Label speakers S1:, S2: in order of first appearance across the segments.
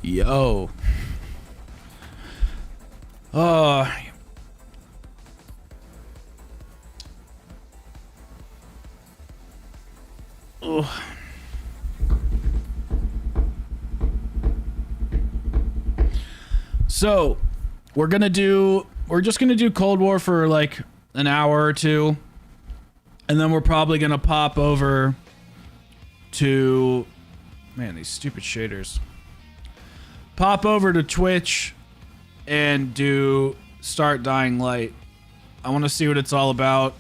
S1: Yo. Oh. Ugh. So, we're just gonna do Cold War for like an hour or two, and then we're probably gonna pop over to, man, these stupid shaders. Pop over to Twitch and start Dying Light. I want to see what it's all about.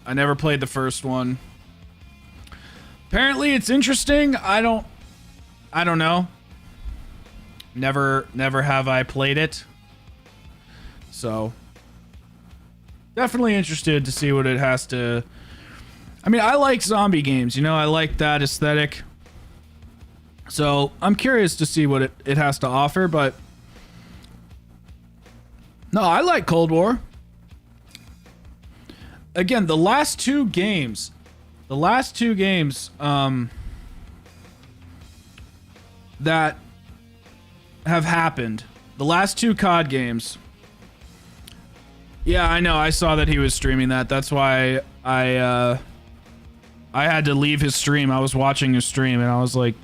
S1: I never played the first one. Apparently it's interesting. I don't know. Never have I played it. So definitely interested to see what it has to. I mean, I like zombie games, you know, I like that aesthetic. So I'm curious to see what it has to offer, but no, I like Cold War. Again, the last two games that have happened, the last two COD games. Yeah, I know. I saw that he was streaming that. That's why I had to leave his stream. I was watching his stream and I was like,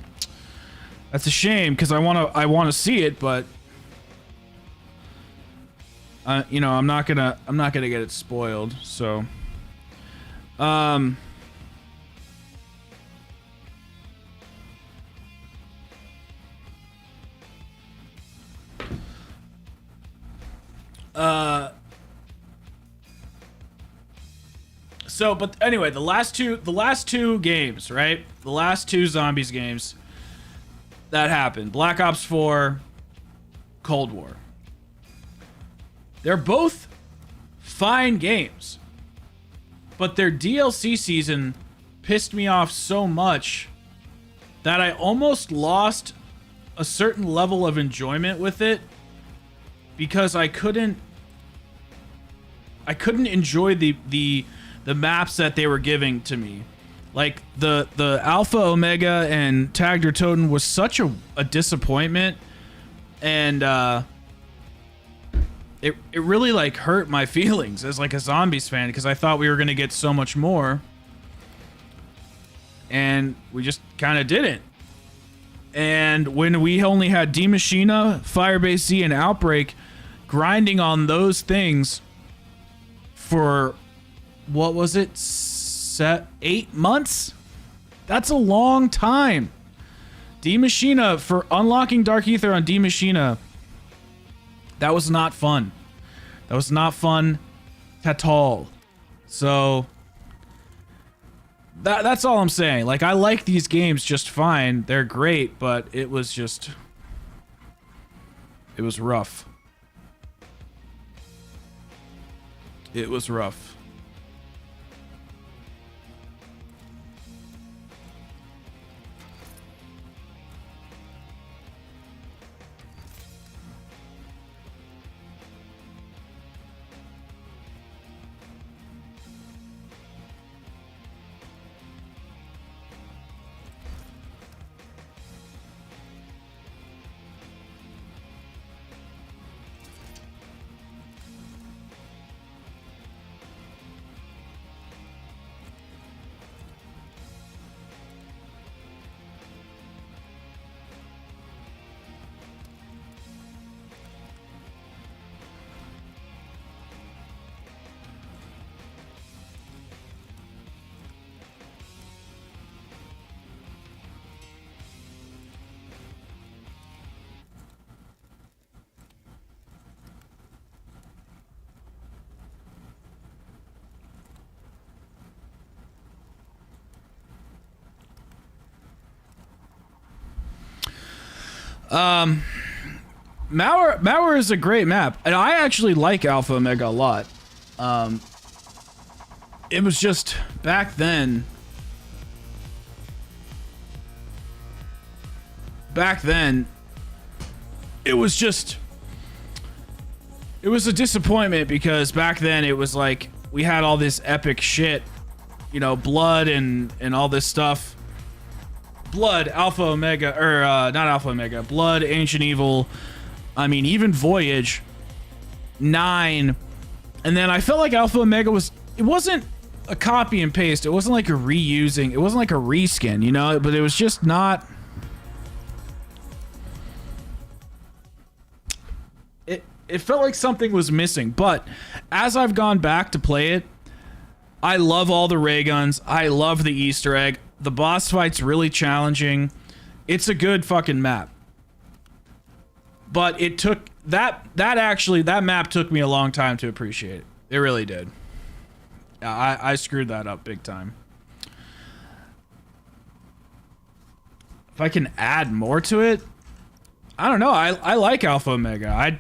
S1: that's a shame because I want to see it, but you know, I'm not gonna get it spoiled. So, so, but anyway, the last two games, right? The last two zombies games that happened, Black Ops 4, Cold War. They're both fine games, but their DLC season pissed me off so much that I almost lost a certain level of enjoyment with it because I couldn't enjoy the maps that they were giving to me. Like the Alpha, Omega, and Tagder Toten was such a disappointment, and it really like hurt my feelings as like a Zombies fan because I thought we were gonna get so much more, and we just kind of didn't. And when we only had D Machina, Firebase Z, and Outbreak grinding on those things for what was it, 8 months? That's a long time. D Machina, for unlocking Dark Ether on D Machina, that was not fun. That was not fun at all. So that's all I'm saying. Like, I like these games just fine. They're great, but it was rough. It was rough. Mauer is a great map, and I actually like Alpha Omega a lot. It was just back then. It was a disappointment because back then it was like we had all this epic shit, you know, blood and all this stuff. Blood, Alpha, Omega, or not Alpha, Omega, Blood, Ancient Evil, I mean, even Voyage, 9, and then I felt like Alpha Omega it wasn't a copy and paste, it wasn't like a reusing, it wasn't like a reskin, you know, but it was just not... It felt like something was missing, but as I've gone back to play it, I love all the ray guns, I love the Easter egg, the boss fight's really challenging, it's a good fucking map. But it took, that map took me a long time to appreciate it. It really did. I screwed that up big time. If I can add more to it, I don't know, I like Alpha Omega,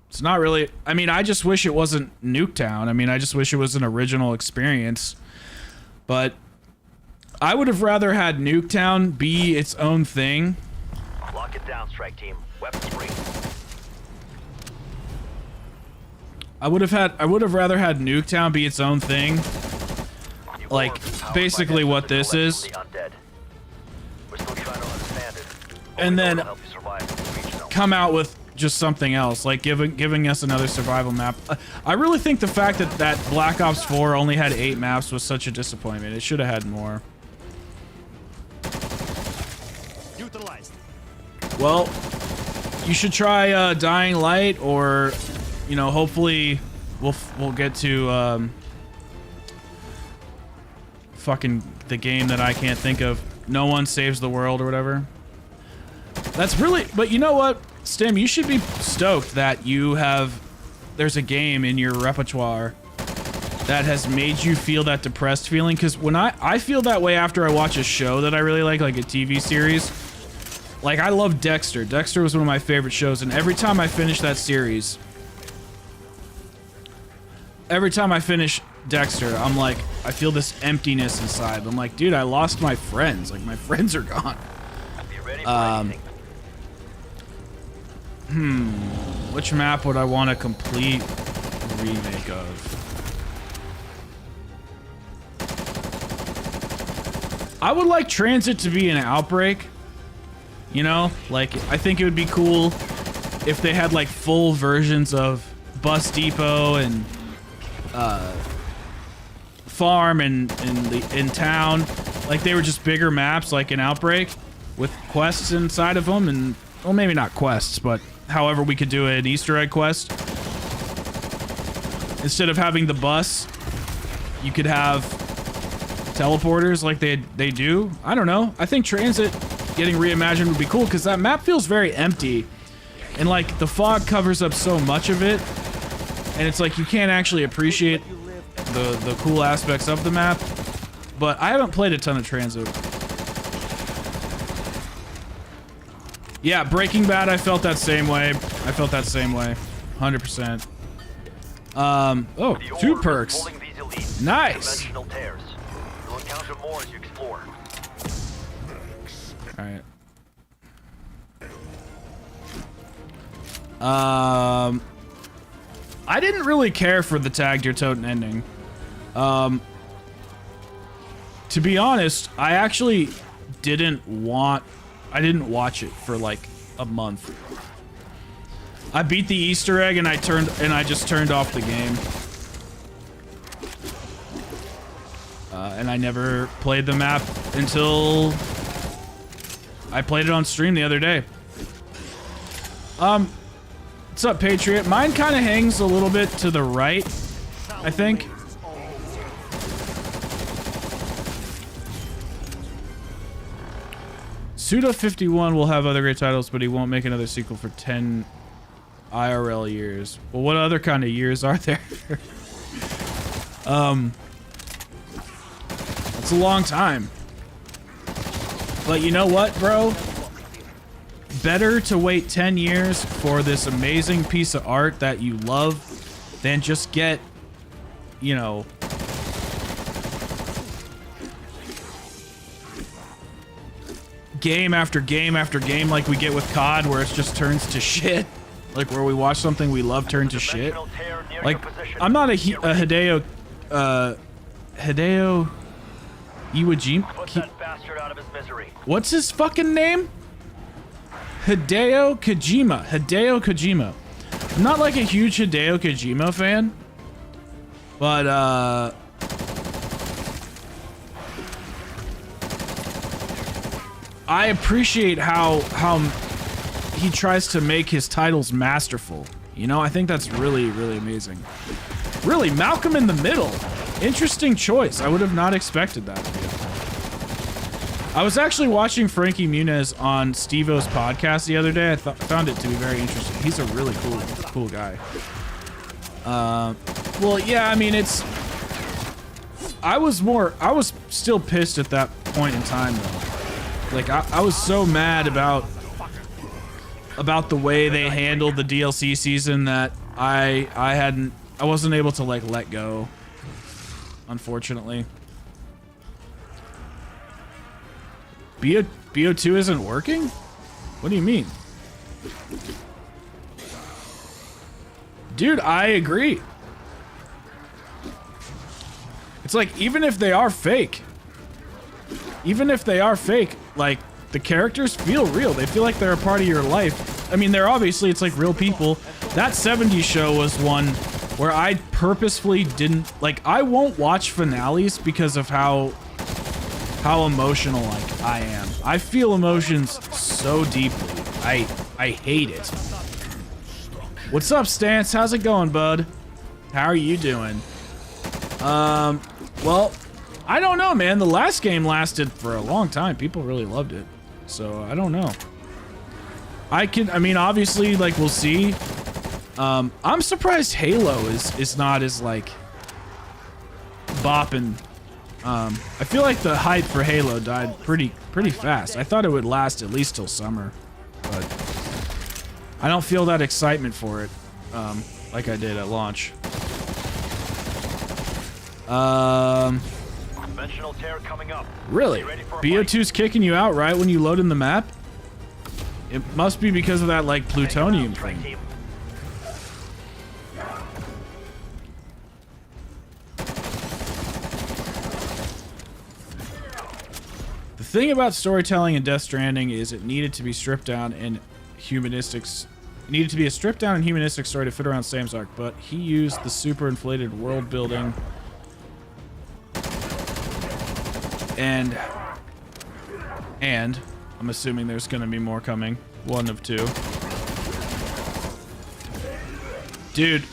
S1: it's not really... I mean, I just wish it wasn't Nuketown. I mean, I just wish it was an original experience. But I would have rather had Nuketown be its own thing.
S2: Lock it down, strike team. Weapons free.
S1: I would have rather had Nuketown be its own thing. Like, basically what this is. And then come out with just something else, like giving us another survival map. I really think the fact that Black Ops 4 only had 8 maps was such a disappointment. It should have had more.
S3: Utilized.
S1: Well, you should try Dying Light, or you know, hopefully we'll get to fucking the game that I can't think of. No One Saves the World or whatever. That's really, but you know what, Stim, you should be stoked that there's a game in your repertoire that has made you feel that depressed feeling, because when I feel that way after I watch a show that I really like a TV series. Like, I love Dexter. Dexter was one of my favorite shows, and every time I finish that series, every time I finish Dexter, I'm like, I feel this emptiness inside. I'm like, dude, I lost my friends. Like, my friends are gone.
S2: Be ready for anything.
S1: Which map would I want a complete remake of? I would like Transit to be an Outbreak. You know, like, I think it would be cool if they had like full versions of Bus Depot and Farm and in town. Like, they were just bigger maps, like an Outbreak, with quests inside of them, and well, maybe not quests, but however we could do an Easter egg quest. Instead of having the bus, you could have teleporters like they do. I don't know. I think Transit getting reimagined would be cool, because that map feels very empty, and like the fog covers up so much of it, and it's like you can't actually appreciate the cool aspects of the map. But I haven't played a ton of Transit. Yeah, Breaking Bad, I felt that same way. I felt that same way. 100%. Oh, 2 perks. Nice. Alright. I didn't really care for the Tagged Your Totem ending. To be honest, I actually didn't watch it for like a month. I beat the Easter egg and I just turned off the game. And I never played the map until I played it on stream the other day. What's up, Patriot? Mine kind of hangs a little bit to the right, I think. Suda51 will have other great titles, but he won't make another sequel for 10 IRL years. Well, what other kind of years are there? It's a long time. But you know what, bro? Better to wait 10 years for this amazing piece of art that you love than just get, you know, game after game after game like we get with COD, where it just turns to shit. Like, where we watch something we love turn to shit. Like, I'm not a Hideo
S2: Put that bastard out of his misery.
S1: What's his fucking name? Hideo Kojima. Hideo Kojima. I'm not like a huge Hideo Kojima fan, but I appreciate how he tries to make his titles masterful. You know, I think that's really, really amazing. Really, Malcolm in the Middle. Interesting choice. I would have not expected that. I was actually watching Frankie Muniz on Steve-O's podcast the other day. I found it to be very interesting. He's a really cool guy. Well, yeah, I mean, I was still pissed at that point in time, though. Like, I was so mad about the way they handled the DLC season that I wasn't able to, like, let go, unfortunately. BO2 isn't working? What do you mean? Dude, I agree. It's like, even if they are fake, like, the characters feel real. They feel like they're a part of your life. I mean, they're obviously, it's like real people. That 70s show was one where I purposefully didn't, like, I won't watch finales because of how emotional, like, I am. I feel emotions so deeply. I hate it. What's up, Stance? How's it going, bud? How are you doing? Well, I don't know, man. The last game lasted for a long time. People really loved it. So, I don't know. I mean, obviously, like, we'll see. I'm surprised Halo is not as, like, bopping. I feel like the hype for Halo died pretty fast. I thought it would last at least till summer, but I don't feel that excitement for it, like I did at launch.
S2: Conventional tear coming up.
S1: Really? BO2's kicking you out right when you load in the map? It must be because of that, like, plutonium thing. The thing about storytelling in Death Stranding is it needed to be stripped down and humanistics. It needed to be a stripped down and humanistic story to fit around Sam's arc, but he used the super inflated world building and I'm assuming there's going to be more coming. One of two. Dude,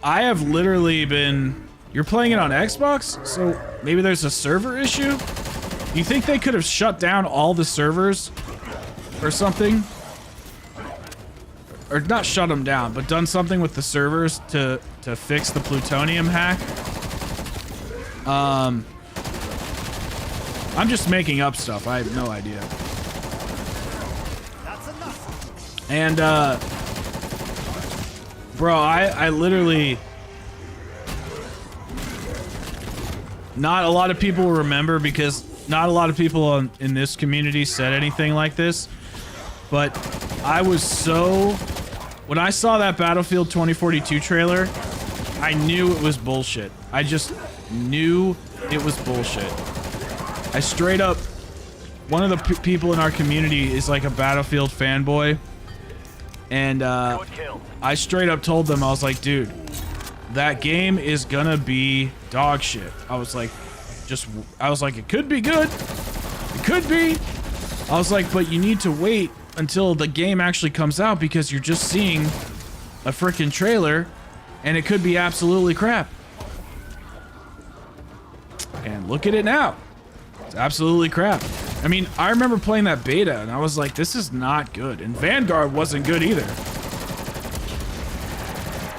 S1: I have literally been... You're playing it on Xbox? So maybe there's a server issue? You think they could have shut down all the servers or something? Or not shut them down, but done something with the servers to fix the plutonium hack? I'm just making up stuff. I have no idea. And, bro, I literally... Not a lot of people remember because not a lot of people in this community said anything like this. But I was so... When I saw that Battlefield 2042 trailer, I knew it was bullshit. I just knew it was bullshit. I straight up... One of the people in our community is like a Battlefield fanboy. And I straight up told them, I was like, dude, that game is gonna be dog shit. I was like, it could be good. It could be. I was like, but you need to wait until the game actually comes out because you're just seeing a freaking trailer and it could be absolutely crap. And look at it now. It's absolutely crap. I mean, I remember playing that beta and I was like, this is not good. And Vanguard wasn't good either.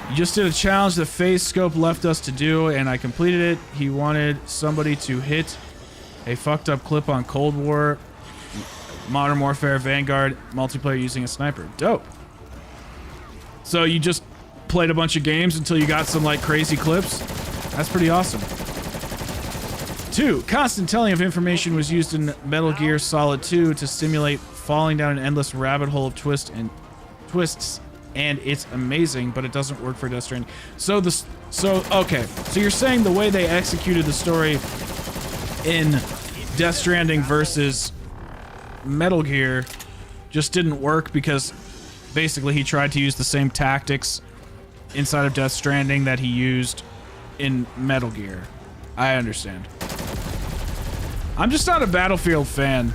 S1: You just did a challenge that Phase Scope left us to do and I completed it. He wanted somebody to hit a fucked up clip on Cold War, Modern Warfare, Vanguard, multiplayer using a sniper. Dope. So you just played a bunch of games until you got some like crazy clips? That's pretty awesome. 2. Constant telling of information was used in Metal Gear Solid 2 to simulate falling down an endless rabbit hole of twists, and it's amazing, but it doesn't work for Death Stranding. Okay. So you're saying the way they executed the story in Death Stranding versus Metal Gear just didn't work because basically he tried to use the same tactics inside of Death Stranding that he used in Metal Gear. I understand. I'm just not a Battlefield fan.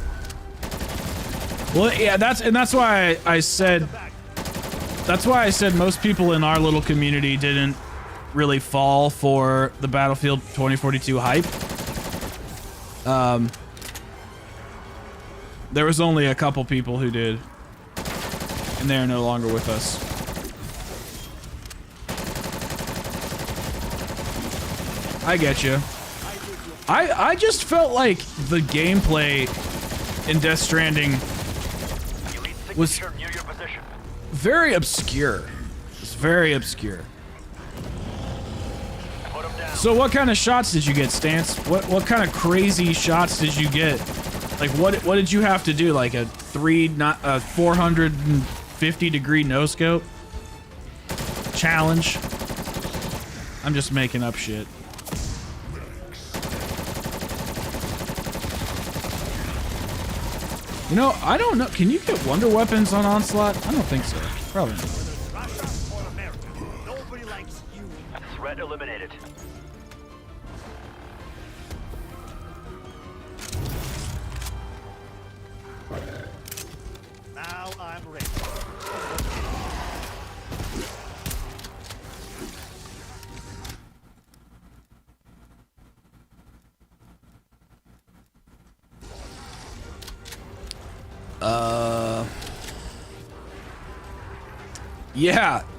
S1: Well, yeah, that's why I said most people in our little community didn't really fall for the Battlefield 2042 hype. There was only a couple people who did, and they're no longer with us. I get you. I just felt like the gameplay in Death Stranding was very obscure. It's very obscure. So what kind of shots did you get, Stance? What kind of crazy shots did you get? Like what did you have to do? Like a 450 degree no scope challenge? I'm just making up shit. You know, I don't know. Can you get wonder weapons on Onslaught? I don't think so. Probably not.
S3: Nobody likes you.
S2: Threat eliminated.
S3: Now I'm ready.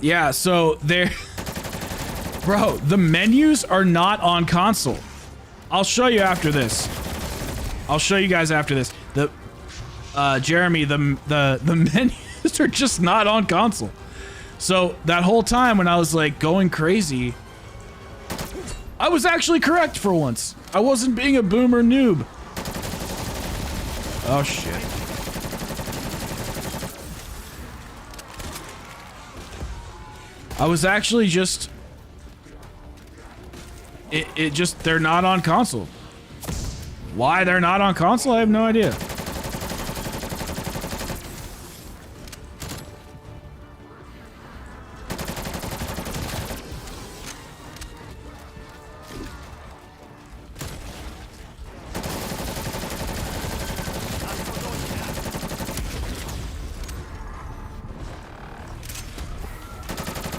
S1: Yeah, so there... Bro, the menus are not on console. I'll show you after this. I'll show you guys after this. Jeremy, the menus are just not on console. So that whole time when I was like going crazy, I was actually correct for once. I wasn't being a boomer noob. Oh shit. I was actually just... It just... They're not on console. Why they're not on console, I have no idea.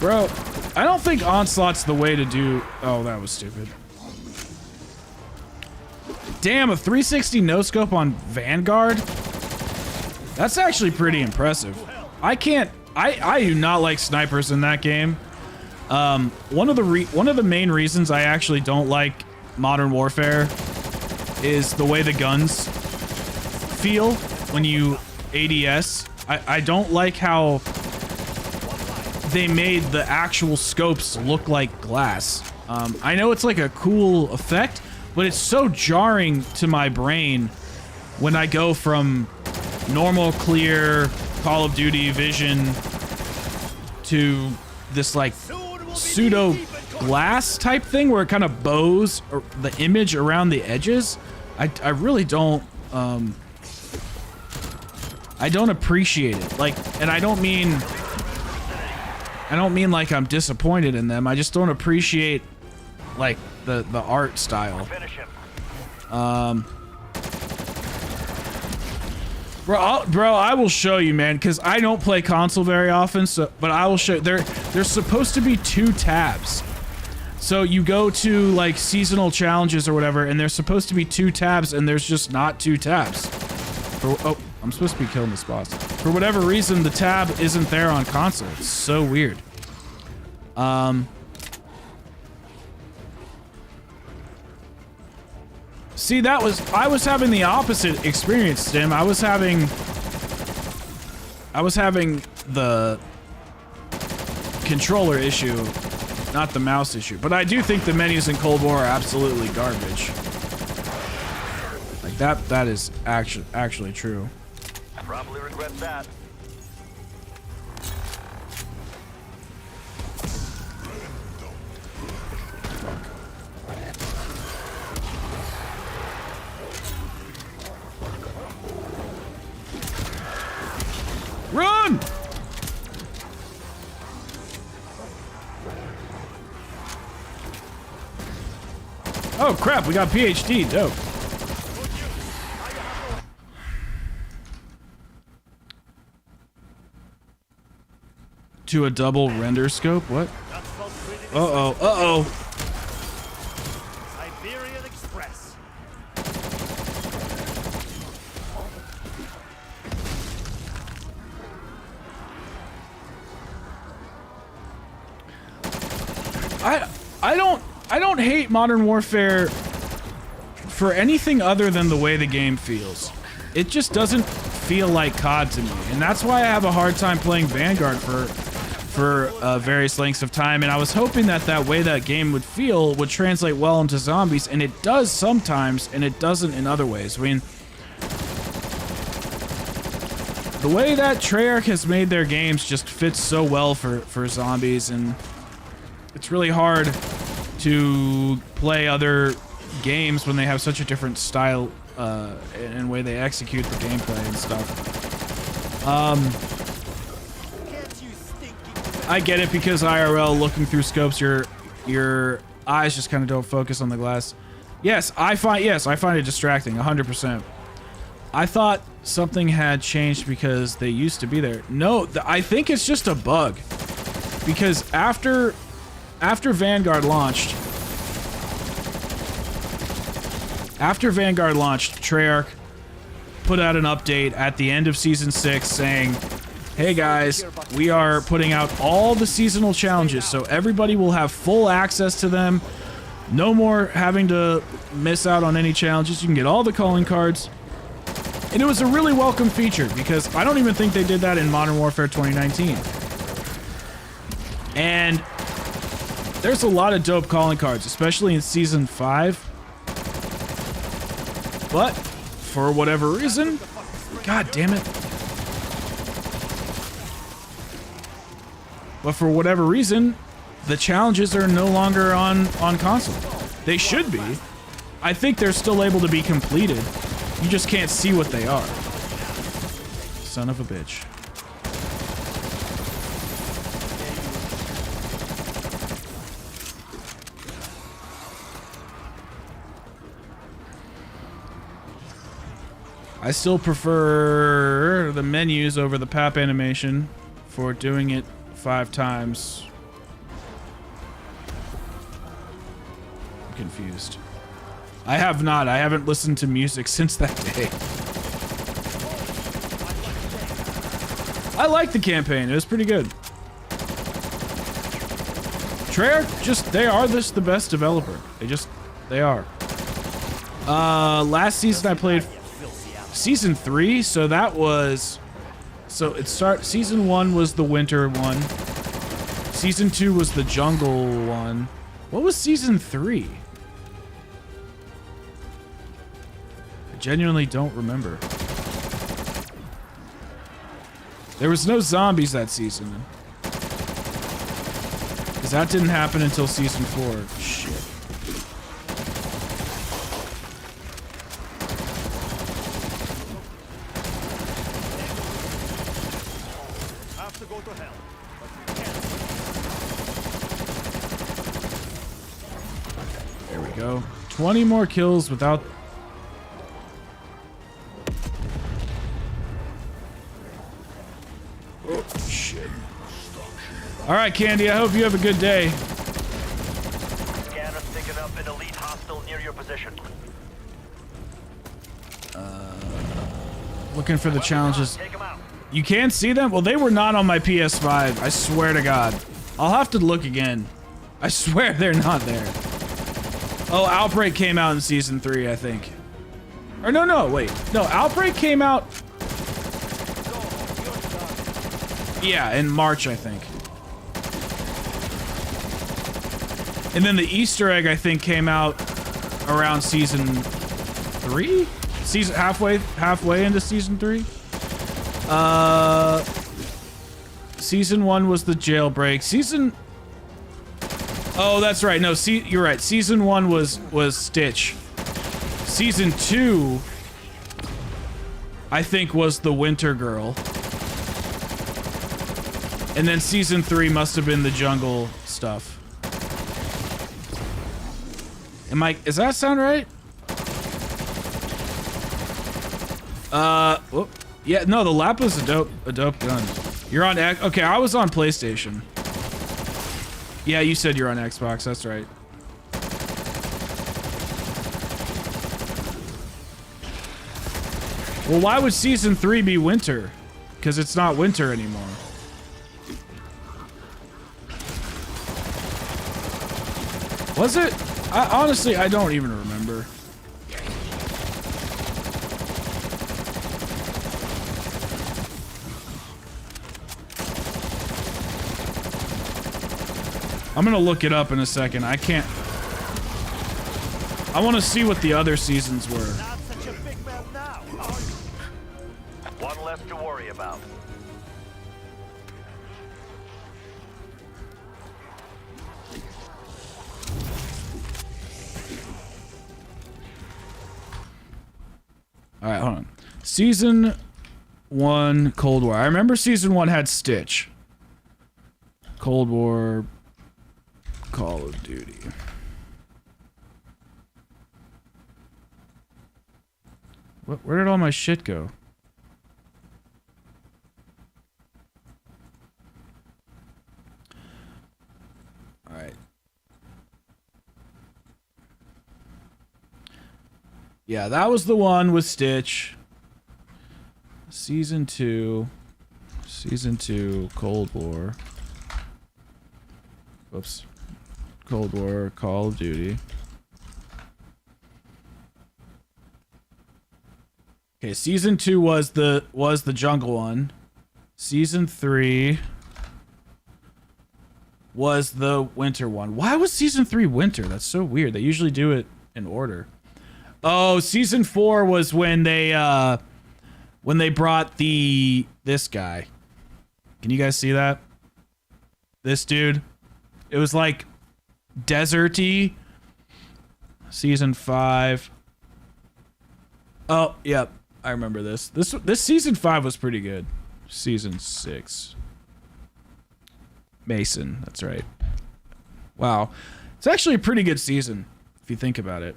S1: Bro, I don't think Onslaught's the way to do... Oh, that was stupid. Damn, a 360 no-scope on Vanguard? That's actually pretty impressive. I do not like snipers in that game. One of the main reasons I actually don't like Modern Warfare is the way the guns feel when you ADS. I don't like how they made the actual scopes look like glass. I know it's like a cool effect, but it's so jarring to my brain when I go from normal clear Call of Duty vision to this like pseudo glass type thing where it kind of bows the image around the edges. I really don't I don't appreciate it. Like, and I don't mean like I'm disappointed in them. I just don't appreciate like the art style. Bro, I will show you, man, because I don't play console very often. So, but I will show you. There's supposed to be 2 tabs. So you go to like seasonal challenges or whatever, and there's supposed to be 2 tabs, and there's just not 2 tabs. Oh, I'm supposed to be killing this boss. For whatever reason, the tab isn't there on console. It's so weird. See, I was having the opposite experience, Tim. I was having the controller issue, not the mouse issue. But I do think the menus in Cold War are absolutely garbage. Like that is actually true.
S2: I probably regret that.
S1: Oh crap, we got PhD, dope. To a double render scope, what? Uh-oh, uh-oh.
S3: Siberian Express.
S1: I don't hate Modern Warfare for anything other than the way the game feels. It just doesn't feel like COD to me, and that's why I have a hard time playing Vanguard for various lengths of time. And I was hoping that that way that game would feel would translate well into zombies, and it does sometimes, and it doesn't in other ways. I mean, the way that Treyarch has made their games just fits so well for zombies, and it's really hard to play other games when they have such a different style and way they execute the gameplay and stuff. I get it, because IRL looking through scopes, your eyes just kind of don't focus on the glass. Yes, I find it distracting 100%. I thought something had changed because they used to be there. No, I think it's just a bug, because after Vanguard launched, Treyarch put out an update at the end of Season 6 saying, hey guys, we are putting out all the seasonal challenges, so everybody will have full access to them. No more having to miss out on any challenges. You can get all the calling cards. And it was a really welcome feature, because I don't even think they did that in Modern Warfare 2019. And there's a lot of dope calling cards, especially in Season 5. But, for whatever reason... God damn it. But for whatever reason, the challenges are no longer on console. They should be. I think they're still able to be completed. You just can't see what they are. Son of a bitch. I still prefer the menus over the pap animation for doing it 5 times. I'm confused. I haven't listened to music since that day. I liked the campaign. It was pretty good. Treyarch, they are the best developer. They are. Last season I played Season 3, so that was... Season 1 was the winter one. Season 2 was the jungle one. What was Season 3? I genuinely don't remember. There was no zombies that season. Because that didn't happen until Season 4. Shit. There we go. 20 more kills without... Oh, shit. Alright, Candy, I hope you have a good day.
S2: Scanner's picking up an elite hostile near your position.
S1: Looking for the challenges.
S2: Take him out.
S1: You can't see them? Well, they were not on my PS5. I swear to God. I'll have to look again. I swear they're not there. Oh, Outbreak came out in Season 3, I think. Or no, wait. No, Outbreak came out... Yeah, in March, I think. And then the Easter egg, I think, came out around Season 3? Halfway into Season 3? Season 1 was the jailbreak. Oh, that's right. No, you're right. Season 1 was Stitch. Season 2, I think, was the Winter Girl. And then Season 3 must have been the jungle stuff. Does that sound right? Whoop. Yeah, no, the Lapa's a dope gun. You're on X. Okay, I was on PlayStation. Yeah, you said you're on Xbox. That's right. Well, why would season 3 be winter? Because it's not winter anymore. Was it? Honestly, I don't even remember. I'm gonna look it up in a second. I can't. I want to see what the other seasons were.
S3: Not such a big man now, are you?
S2: One less to worry about.
S1: All right, hold on. Season 1, Cold War. I remember season 1 had Stitch. Cold War, Call of Duty. Where did all my shit go? All right. Yeah, that was the one with Stitch. Season 2, Cold War. Whoops. Cold War, Call of Duty. Okay, season 2 was the jungle one. Season 3 was the winter one. Why was season 3 winter? That's so weird. They usually do it in order. Oh, season 4 was when they brought this guy. Can you guys see that? This dude. It was like deserty. Season 5. Oh, yep. I remember this. This season 5 was pretty good. Season 6. Mason, that's right. Wow. It's actually a pretty good season if you think about it.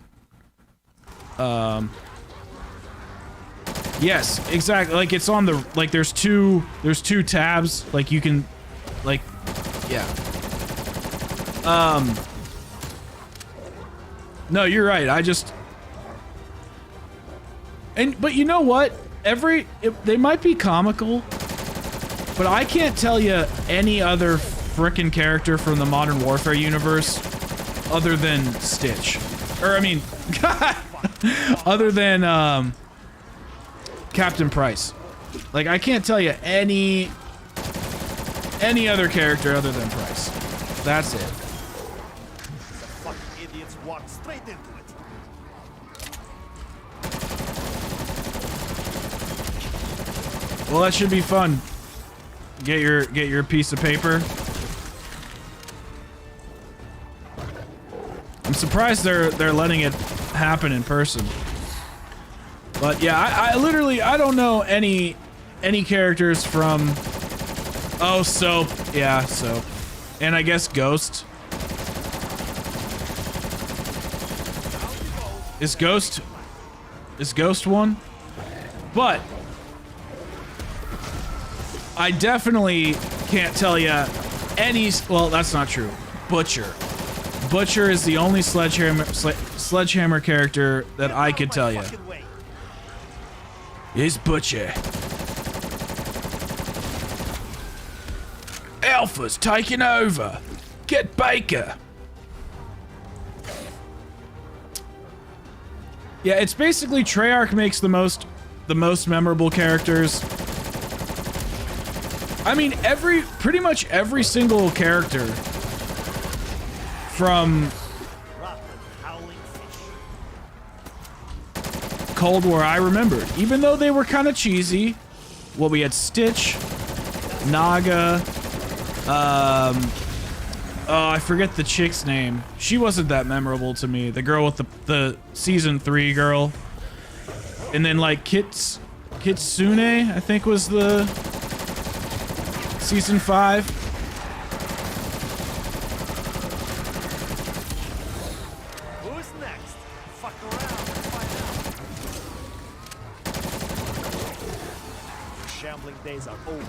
S1: Yes, exactly. Like it's on the there's two tabs, like you can yeah. No, you're right. But you know what? They might be comical, but I can't tell you any other frickin' character from the Modern Warfare universe other than Stitch. Or I mean, other than Captain Price. Like I can't tell you any other character other than Price. That's it.
S3: Fucking idiots walked straight into it.
S1: Well, that should be fun. Get your piece of paper. I'm surprised they're letting it happen in person. But yeah, I literally don't know any characters from. Oh, Soap. Yeah, Soap. And I guess Ghost. Is Ghost one? But I definitely can't tell you any. Well, that's not true. Butcher. Butcher is the only sledgehammer character that I could tell you. Is Butcher. Alpha's taking over. Get Baker. Yeah, it's basically Treyarch makes the most memorable characters. I mean, pretty much every single character from Cold War I remembered, even though they were kind of cheesy. Well, we had Stitch, Naga, oh, I forget the chick's name. She wasn't that memorable to me. The girl with the season 3 girl. And then like Kitsune, I think was the season 5.
S3: Who's next? shambling days are over.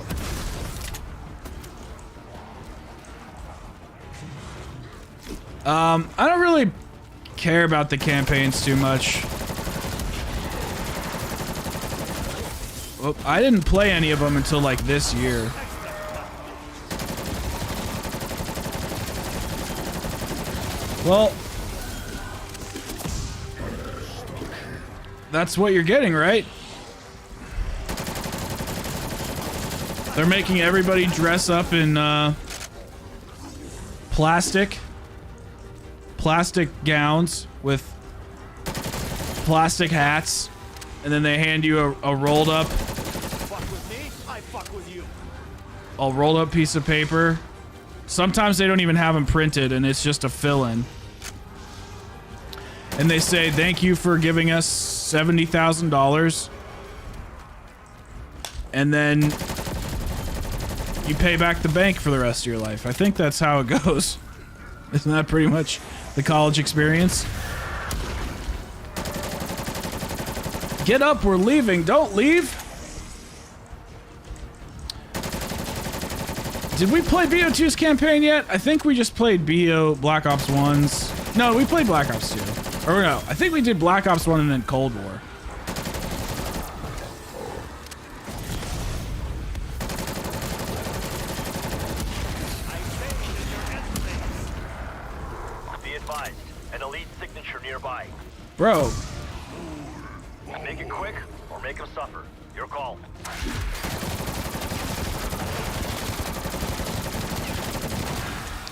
S1: I don't really care about the campaigns too much. Well, I didn't play any of them until like this year. Well, that's what you're getting, right? They're making everybody dress up in plastic gowns with plastic hats, and then they hand you a rolled up,
S3: Fuck with me, I fuck with you.
S1: a rolled up piece of paper. Sometimes they don't even have them printed, and it's just a fill-in. And they say, thank you for giving us $70,000. And then you pay back the bank for the rest of your life. I think that's how it goes. Isn't that pretty much the college experience? Get up, we're leaving. Don't leave. Did we play BO2's campaign yet? I think we just played BO Black Ops 1's. No, we played Black Ops 2. Or no, I think we did Black Ops 1 and then Cold War.
S2: Be advised, an elite signature nearby.
S1: Bro.
S2: Make it quick or make them suffer. Your call.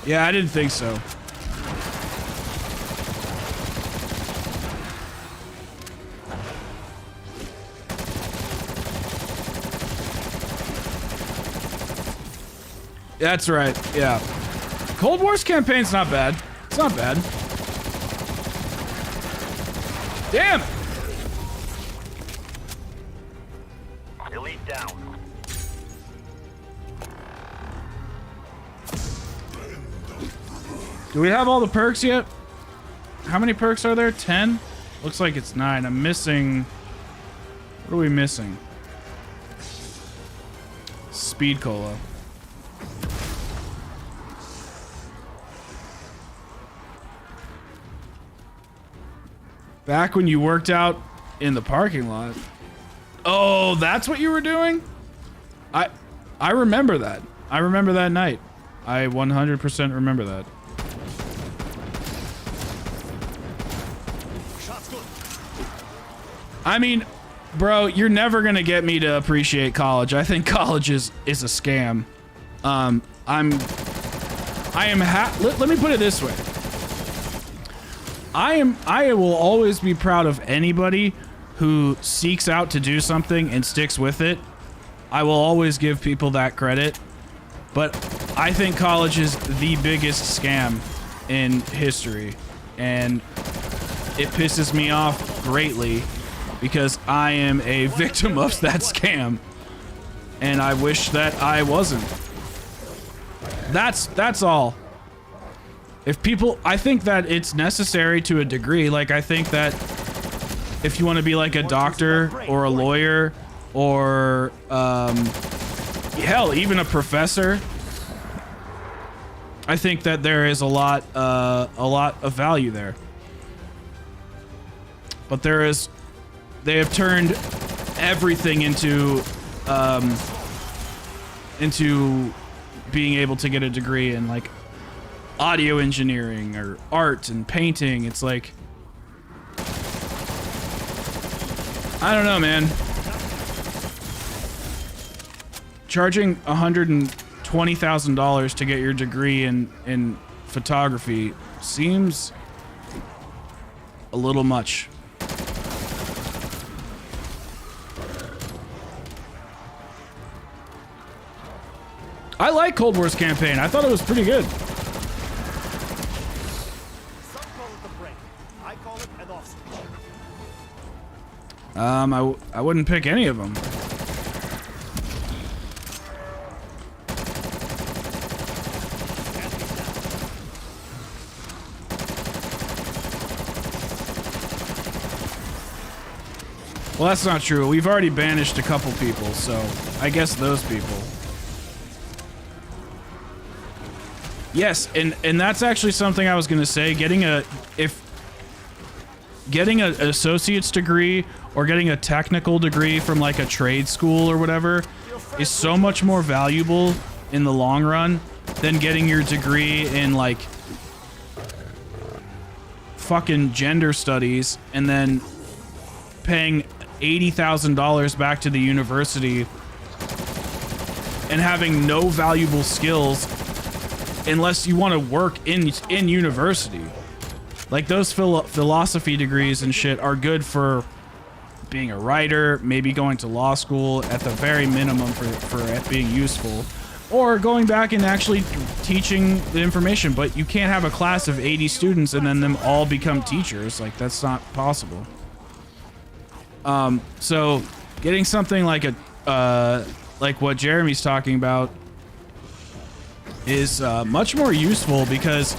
S1: Yeah, I didn't think so. That's right, yeah. Cold War's campaign's not bad. It's not bad. Damn!
S2: Elite down.
S1: Do we have all the perks yet? How many perks are there? 10? Looks like it's 9. I'm missing... What are we missing? Speed Cola. Back when you worked out in the parking lot. Oh, that's what you were doing? I remember that. I remember that night. I 100% remember that.
S3: Shots good.
S1: I mean, bro, you're never gonna get me to appreciate college. I think college is a scam. Let me put it this way. I will always be proud of anybody who seeks out to do something and sticks with it. I will always give people that credit. But I think college is the biggest scam in history. And it pisses me off greatly because I am a victim of that scam. And I wish that I wasn't. That's all. If people, I think that it's necessary to a degree. Like, I think that if you want to be like a doctor or a lawyer or, hell, even a professor, I think that there is a lot of value there. But they have turned everything into being able to get a degree in like audio engineering or art and painting. It's like, I don't know, man. Charging $120,000 to get your degree in photography seems a little much. I like Cold War's campaign. I thought it was pretty good.
S3: Some call it the break. I call it an off switch.
S1: I wouldn't pick any of them. Well, that's not true. We've already banished a couple people, so I guess those people. Yes, and that's actually something I was going to say. Getting an associate's degree or getting a technical degree from like a trade school or whatever is so much more valuable in the long run than getting your degree in like fucking gender studies and then paying $80,000 back to the university and having no valuable skills unless you want to work in university. Like those philosophy degrees and shit are good for being a writer, maybe going to law school at the very minimum for it being useful, or going back and actually teaching the information. But you can't have a class of 80 students and then them all become teachers. Like that's not possible. So getting something like like what Jeremy's talking about is much more useful, because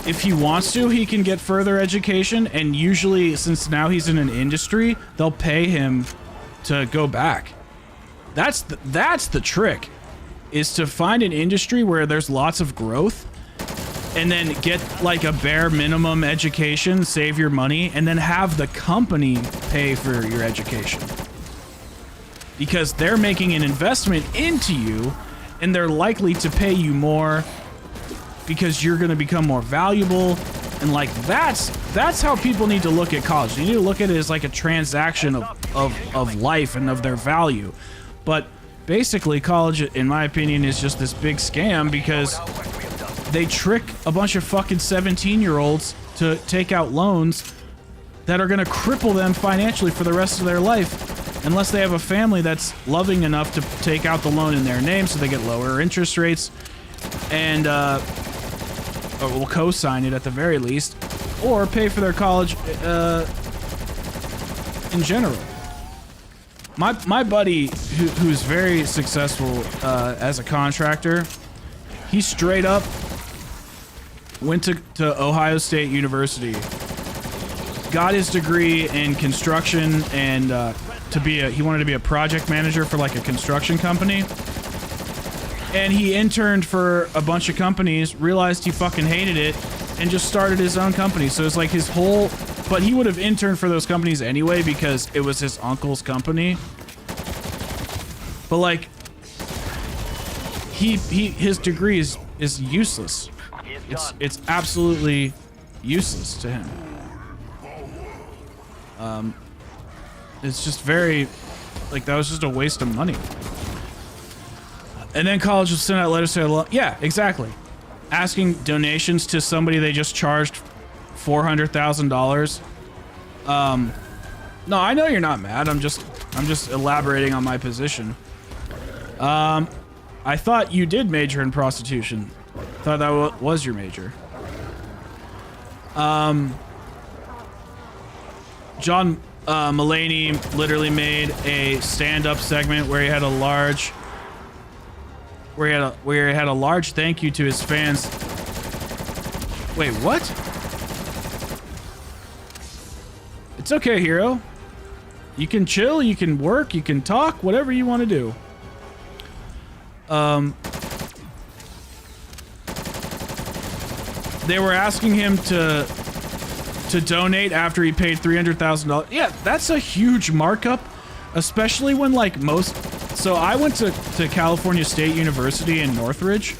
S1: if he wants to, he can get further education, and usually, since now he's in an industry, they'll pay him to go back. That's the trick, is to find an industry where there's lots of growth, and then get like a bare minimum education, save your money, and then have the company pay for your education. Because they're making an investment into you, and they're likely to pay you more because you're going to become more valuable. And like that's how people need to look at college. You need to look at it as like a transaction of life and of their value. But basically college, in my opinion, is just this big scam, because they trick a bunch of fucking 17-year-olds to take out loans that are going to cripple them financially for the rest of their life, unless they have a family that's loving enough to take out the loan in their name so they get lower interest rates and or will co-sign it at the very least, or pay for their college in general. My buddy, who's very successful as a contractor, he straight up went to Ohio State University, got his degree in construction, and he wanted to be a project manager for like a construction company. And he interned for a bunch of companies, realized he fucking hated it, and just started his own company. So it's like his whole... But he would have interned for those companies anyway because it was his uncle's company. But like... his degree is useless. It's absolutely useless to him. It's just very... Like, that was just a waste of money. And then college will send out letters to... Yeah, exactly. Asking donations to somebody they just charged $400,000. No, I know you're not mad. I'm just elaborating on my position. I thought you did major in prostitution. Thought that was your major. John Mulaney literally made a stand-up segment where he had a large... Where he had a large thank you to his fans. Wait, what? It's okay, hero. You can chill, you can work, you can talk, whatever you want to do. They were asking him to donate after he paid $300,000. Yeah, that's a huge markup, especially when like most... So I went to California State University in Northridge.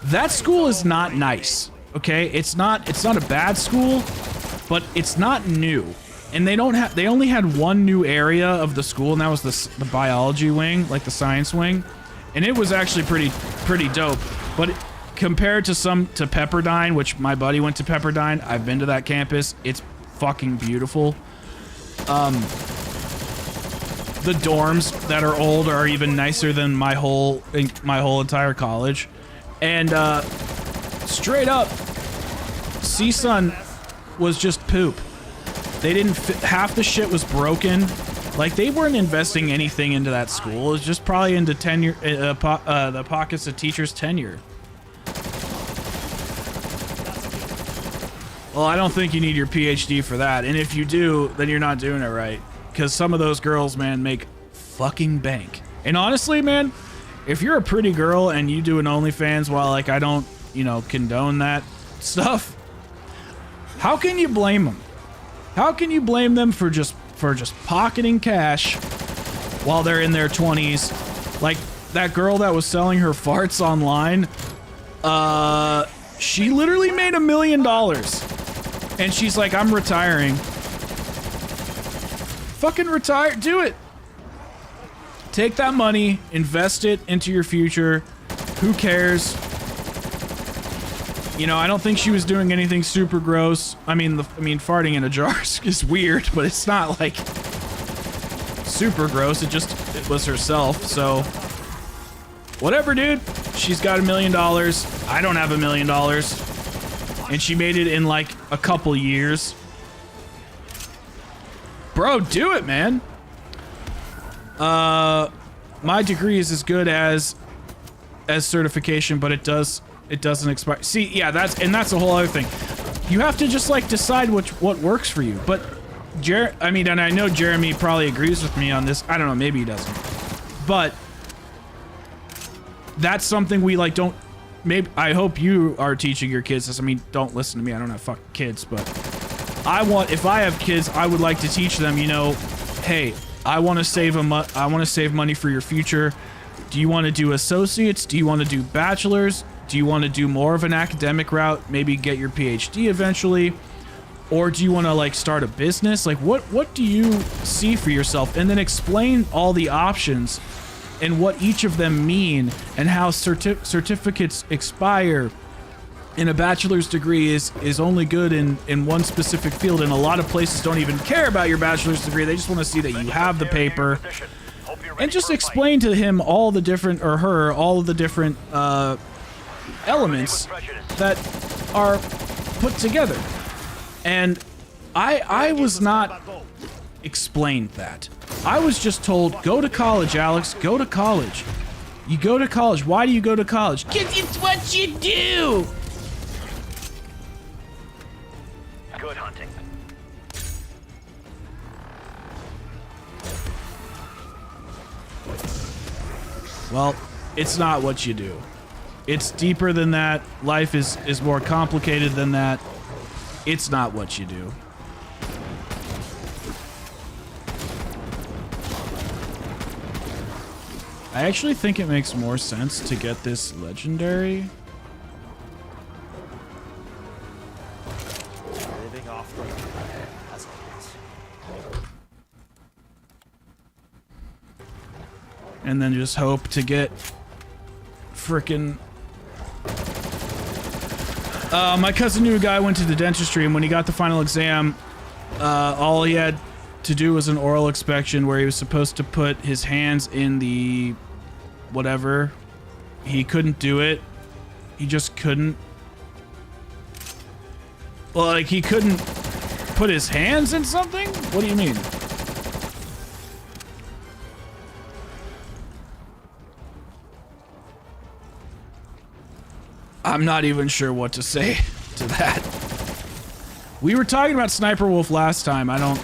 S1: That school is not nice, okay? It's not a bad school, but it's not new. And they only had one new area of the school, and that was the biology wing, like the science wing. And it was actually pretty dope. But compared to Pepperdine, which my buddy went to Pepperdine, I've been to that campus. It's fucking beautiful. The dorms that are old are even nicer than my whole entire college. And straight up, CSUN was just poop. They didn't half the shit was broken. Like, they weren't investing anything into that school. It was just probably into tenure, the pockets of teachers' tenure. Well, I don't think you need your PhD for that. And if you do, then you're not doing it right. Because some of those girls, man, make fucking bank. And honestly, man, if you're a pretty girl and you do an OnlyFans, while like I don't, you know, condone that stuff, how can you blame them? How can you blame them for just pocketing cash while they're in their 20s? Like that girl that was selling her farts online, she literally made $1 million. And she's like, I'm retiring. Fucking retire, do it. Take that money, invest it into your future. Who cares? You know, I don't think she was doing anything super gross. I mean, farting in a jar is weird, but it's not like super gross. It was herself. So whatever, dude. She's got $1 million. I don't have $1 million. And she made it in like a couple years. Bro, do it, man. My degree is as good as certification, but it doesn't expire. See, yeah, that's a whole other thing. You have to just like decide what works for you. But I mean, and I know Jeremy probably agrees with me on this. I don't know, maybe he doesn't. But that's something we like don't. Maybe I hope you are teaching your kids this. I mean, don't listen to me. I don't have fucking kids, but if I have kids, I would like to teach them. You know, hey, I want to save money for your future. Do you want to do associates? Do you want to do bachelors? Do you want to do more of an academic route? Maybe get your PhD eventually, or do you want to like start a business? Like, what do you see for yourself? And then explain all the options and what each of them mean, and how certificates expire. And a bachelor's degree is only good in one specific field, and a lot of places don't even care about your bachelor's degree. They just want to see that you have the paper. And just explain to him all the different, or her, all of the different elements that are put together. And I was not explained that. I was just told, go to college, Alex, go to college. You go to college. Why do you go to college? 'Cause it's what you do.
S2: Good hunting.
S1: Well, it's not what you do. It's deeper than that. Life is more complicated than that. It's not what you do. I actually think it makes more sense to get this legendary.
S3: Living off the as always.
S1: And then just hope to get frickin' my cousin knew a guy went to the dentistry, and when he got the final exam, all he had to do was an oral inspection where he was supposed to put his hands in the whatever. He couldn't do it. He just couldn't. Well, like, he couldn't put his hands in something? What do you mean? I'm not even sure what to say to that. We were talking about Sniper Wolf last time. I don't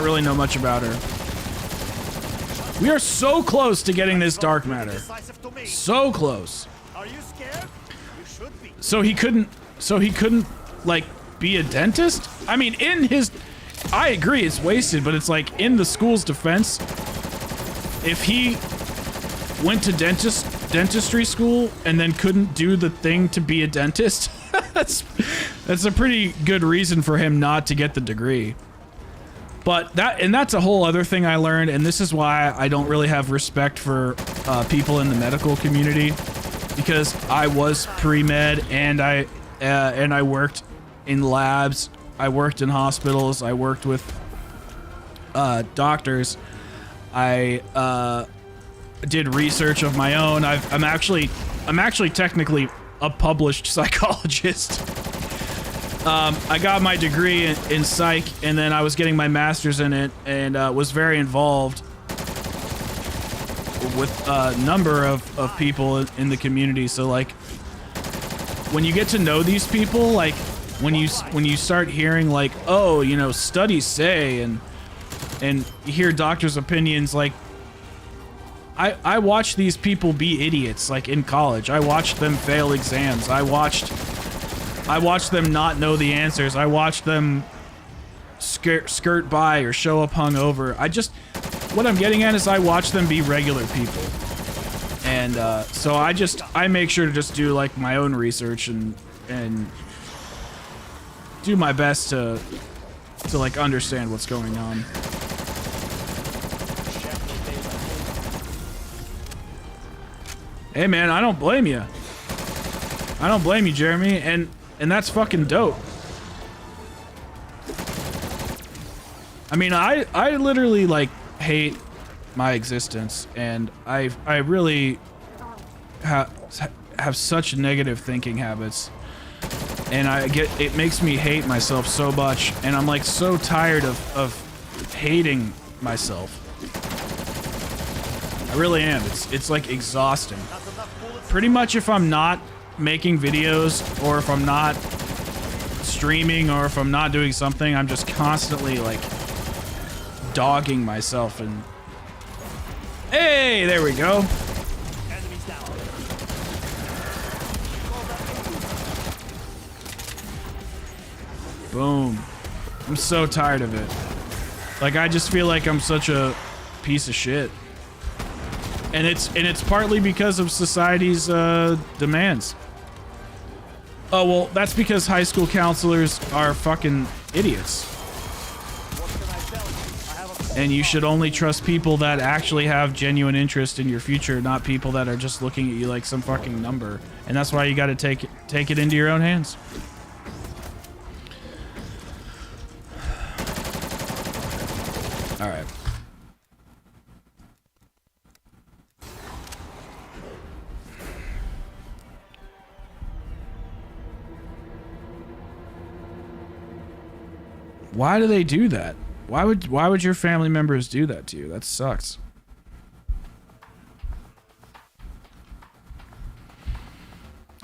S1: really know much about her. We are so close to getting this dark matter. So close.
S3: Are you scared? You should be.
S1: So he couldn't like be a dentist? I mean, I agree it's wasted, but it's like in the school's defense, if he went to dentistry school and then couldn't do the thing to be a dentist, that's a pretty good reason for him not to get the degree. But that's a whole other thing I learned, and this is why I don't really have respect for people in the medical community, because I was pre-med and I worked in labs, I worked in hospitals, I worked with doctors, I did research of my own. I'm actually technically a published psychologist. I got my degree in psych, and then I was getting my master's in it, and was very involved with a number of people in the community. So like, when you get to know these people, like, when you start hearing like, oh, you know, studies say, and you hear doctors' opinions, like, I watched these people be idiots, like in college. I watched them fail exams. I watched them not know the answers. I watched them skirt by or show up hungover. What I'm getting at is I watch them be regular people. And so I make sure to just do like my own research and do my best to like understand what's going on. Hey man, I don't blame you. I don't blame you, Jeremy, and that's fucking dope. I mean, I literally like hate my existence, and I really have such negative thinking habits, and it makes me hate myself so much, and I'm like so tired of hating myself. I really am. It's like exhausting. Pretty much if I'm not making videos, or if I'm not streaming, or if I'm not doing something, I'm just constantly like dogging myself. And hey, there we go.
S3: Enemies down.
S1: Boom. I'm so tired of it. Like, I just feel like I'm such a piece of shit. And it's partly because of society's demands. Oh, well, that's because high school counselors are fucking idiots. And you should only trust people that actually have genuine interest in your future, not people that are just looking at you like some fucking number. And that's why you got to take it into your own hands. All right. Why do they do that? Why would your family members do that to you? That sucks.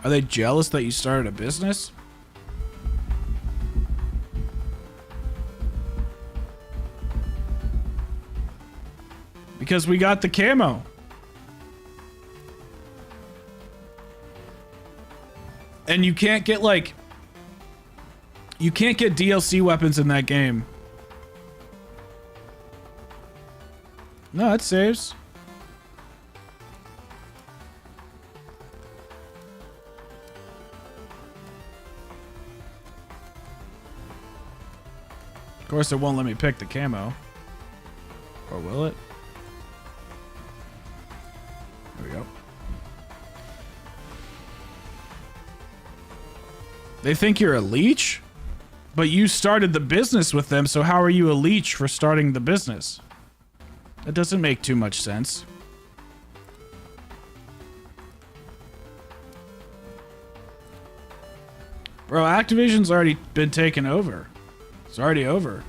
S1: Are they jealous that you started a business? Because we got the camo. And you can't get like... You can't get DLC weapons in that game. No, it saves. Of course, it won't let me pick the camo. Or will it? There we go. They think you're a leech? But you started the business with them, so how are you a leech for starting the business? That doesn't make too much sense. Bro, Activision's already been taken over. It's already over.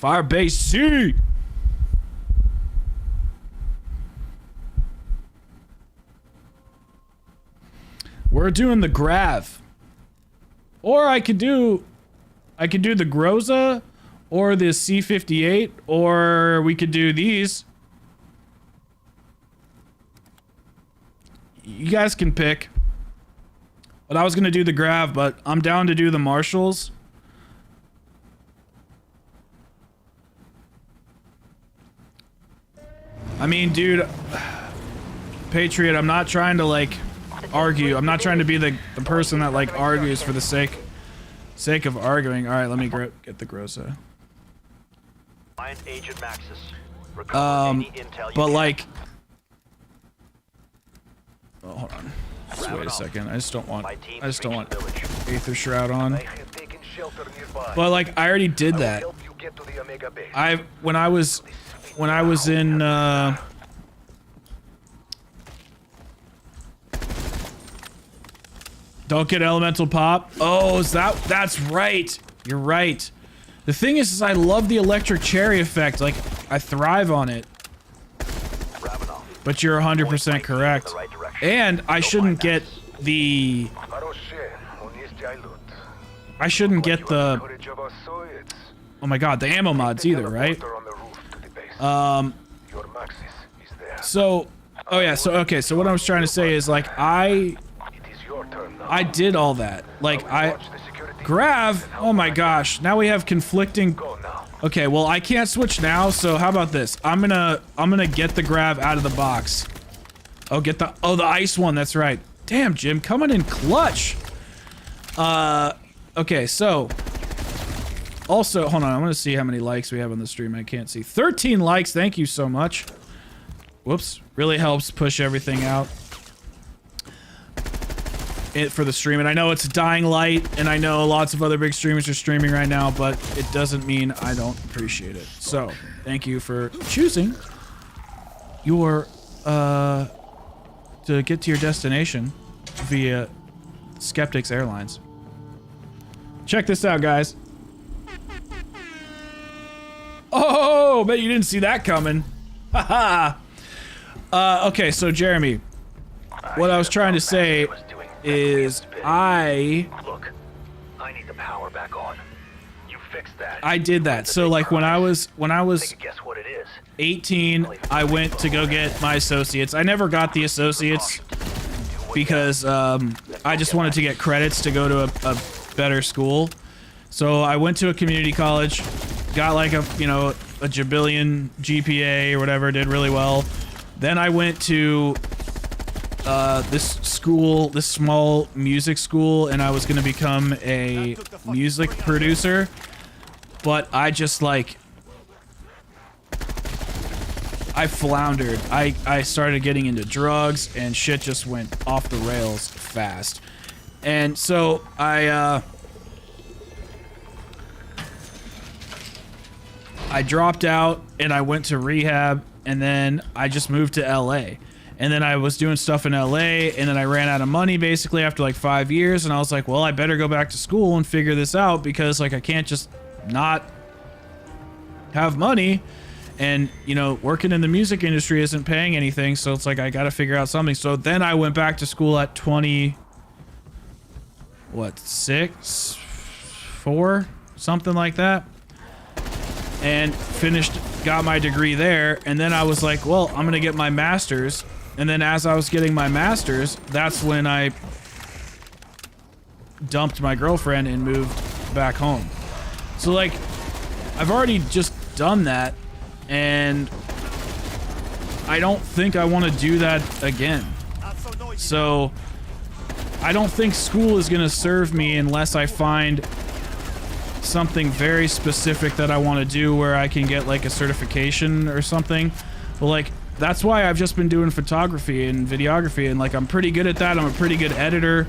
S1: Firebase C. We're doing the Grav. Or I could do the Groza or the C58, or we could do these. You guys can pick. But I was going to do the Grav, but I'm down to do the Marshalls. I mean, dude, Patriot, I'm not trying to, like, argue. I'm not trying to be the person that, like, argues for the sake of arguing. All right, let me get the Grossa.
S2: Agent Maxis.
S1: But, like, Oh, hold on. Just wait a second. I just don't want
S2: My team
S1: Aether
S2: reached the village.
S1: Shroud on.
S2: I have taken shelter nearby.
S1: But like I already did
S2: I will
S1: that.
S2: help you get to the Omega base.
S1: When I was in don't get elemental pop. Oh, that's right. You're right. The thing is I love the electric cherry effect. Like I thrive on it. But you're 100% correct. And I shouldn't get the oh my god, the ammo mods either, right? So oh yeah, so okay, so what I was trying to say is like I did all that. Like Grav, oh my gosh, now we have conflicting. Okay, well I can't switch now, so how about this? I'm gonna get the Grav out of the box. Oh, the ice one, that's right. Damn, Jim, coming in clutch. Okay, so also, hold on, I want to see how many likes we have on the stream. I can't see. 13 likes, thank you so much. Whoops, really helps push everything out. For the stream, and I know it's a dying light, and I know lots of other big streamers are streaming right now, but it doesn't mean I don't appreciate it. So, thank you for choosing your, to get to your destination via Skeptics Airlines. Check this out, guys. Oh, bet you didn't see that coming. Haha. Okay, so Jeremy, what I was trying to say is
S2: Look, I need the power back on. You fixed that.
S1: I did that. So like when I was
S2: Guess what it is?
S1: 18, I went to go get my associates. I never got the associates because I just wanted to get credits to go to a better school. So I went to a community college, got like a jabillion GPA or whatever, did really well. Then I went to this small music school, and I was going to become a music producer, but I just like, I floundered. I started getting into drugs, and shit just went off the rails fast. And so I dropped out, and I went to rehab, and then I just moved to LA. And then I was doing stuff in LA, and then I ran out of money basically after like 5 years, and I was like, well, I better go back to school and figure this out, because like I can't just not have money, and working in the music industry isn't paying anything, so it's like I gotta figure out something. So then I went back to school at 6, 4, something like that, and got my degree there. And then I was like, well, I'm gonna get my master's. And then as I was getting my master's, that's when I dumped my girlfriend and moved back home. So like, I've already just done that, and I don't think I want to do that again. So I don't think school is gonna serve me unless I find something very specific that I want to do where I can get like a certification or something. But like, that's why I've just been doing photography and videography, and like I'm pretty good at that. I'm a pretty good editor.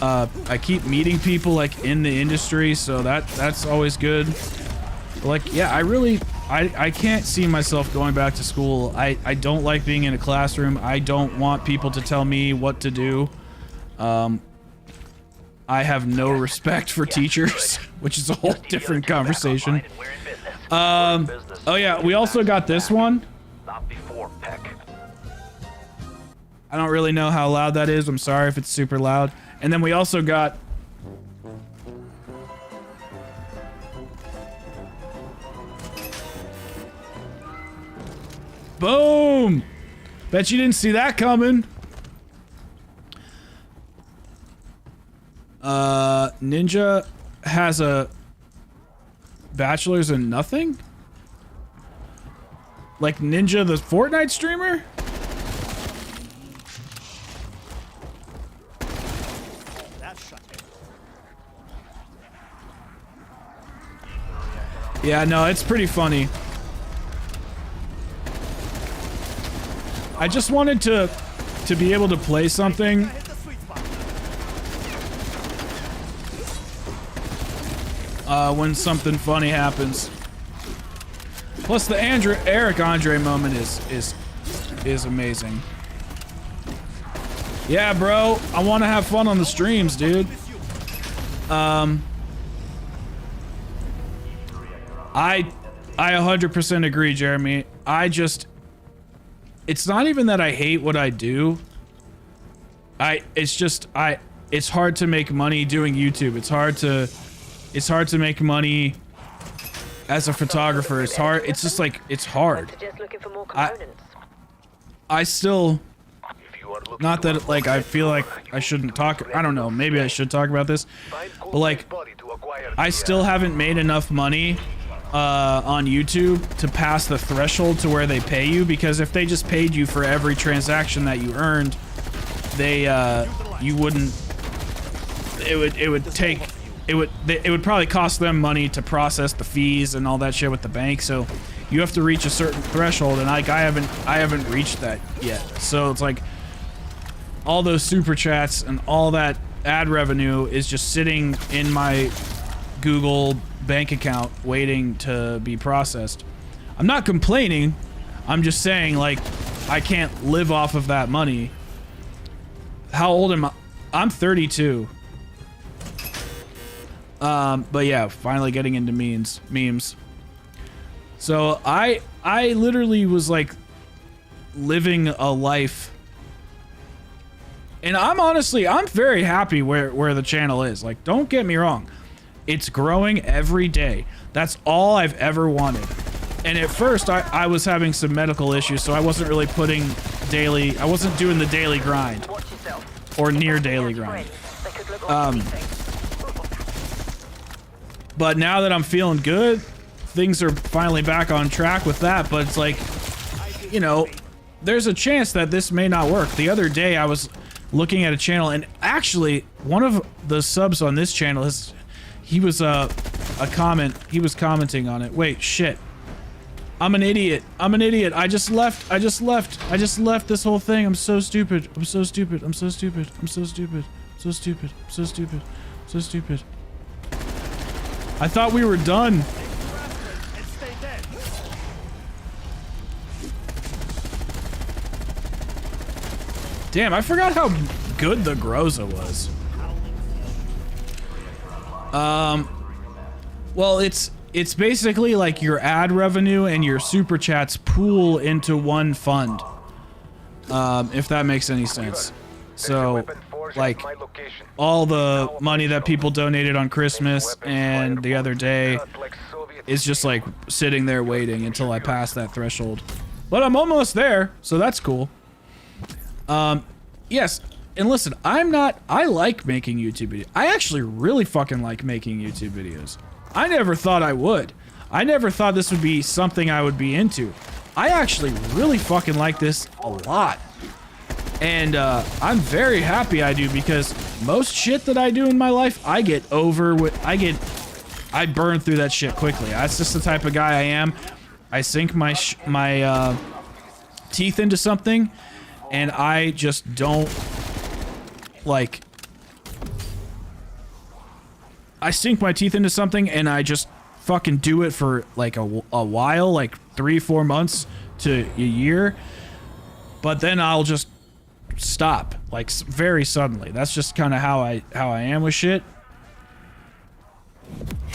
S1: I keep meeting people like in the industry, so that's always good. But like, yeah, I can't see myself going back to school. I don't like being in a classroom. I don't want people to tell me what to do. I have no respect for teachers, which is a whole different conversation. Oh yeah, we also got this one.
S2: Not before, Peck.
S1: I don't really know how loud that is. I'm sorry if it's super loud. And then we also got boom! Bet you didn't see that coming. Ninja has a bachelor's in nothing? Like Ninja, the Fortnite streamer? Yeah, no, it's pretty funny. I just wanted to to be able to play something
S3: Hit the sweet spot.
S1: when something funny happens. Plus the Eric Andre moment is amazing. Yeah, bro, I want to have fun on the streams, dude. I 100% agree, Jeremy. It's not even that I hate what I do. It's hard to make money doing YouTube. It's hard to make money as a photographer. It's hard. It's just like, it's hard.
S4: Suggest looking for more components.
S1: I still, not that like I feel like I shouldn't talk. I don't know. Maybe I should talk about this, but like, I still haven't made enough money on YouTube to pass the threshold to where they pay you, because if they just paid you for every transaction that you earned, they you wouldn't, it would probably cost them money to process the fees and all that shit with the bank. So you have to reach a certain threshold, and like I haven't reached that yet. So it's like all those super chats and all that ad revenue is just sitting in my Google bank account waiting to be processed. I'm not complaining. I'm just saying, like, I can't live off of that money. How old am I? I'm 32. But yeah, finally getting into memes. So I literally was like living a life, and I'm very happy where the channel is. Like, don't get me wrong. It's growing every day. That's all I've ever wanted. And at first, I was having some medical issues, so I wasn't really I wasn't doing the daily grind. Or near daily grind. But now that I'm feeling good, things are finally back on track with that. But it's like, you know, there's a chance that this may not work. The other day, I was looking at a channel, and actually, one of the subs on this channel is... He was he was commenting on it. Wait, shit. I'm an idiot. I just left this whole thing. I'm so stupid. I'm so stupid. I thought we were done.
S3: And stay dead.
S1: Damn, I forgot how good the Groza was. Well, it's basically like your ad revenue and your super chats pool into one fund. If that makes any sense. So, like, all the money that people donated on Christmas and the other day is just like sitting there waiting until I pass that threshold. But I'm almost there, so that's cool. Yes. And listen, I like making YouTube videos. I actually really fucking like making YouTube videos. I never thought I would. I never thought this would be something I would be into. I actually really fucking like this a lot. And I'm very happy I do, because most shit that I do in my life, I get over with. I burn through that shit quickly. That's just the type of guy I am. I sink my teeth into something, and I just don't... Like, I sink my teeth into something and I just fucking do it for like a while, like 3-4 months to a year, but then I'll just stop, like, very suddenly. That's just kind of how I am with shit.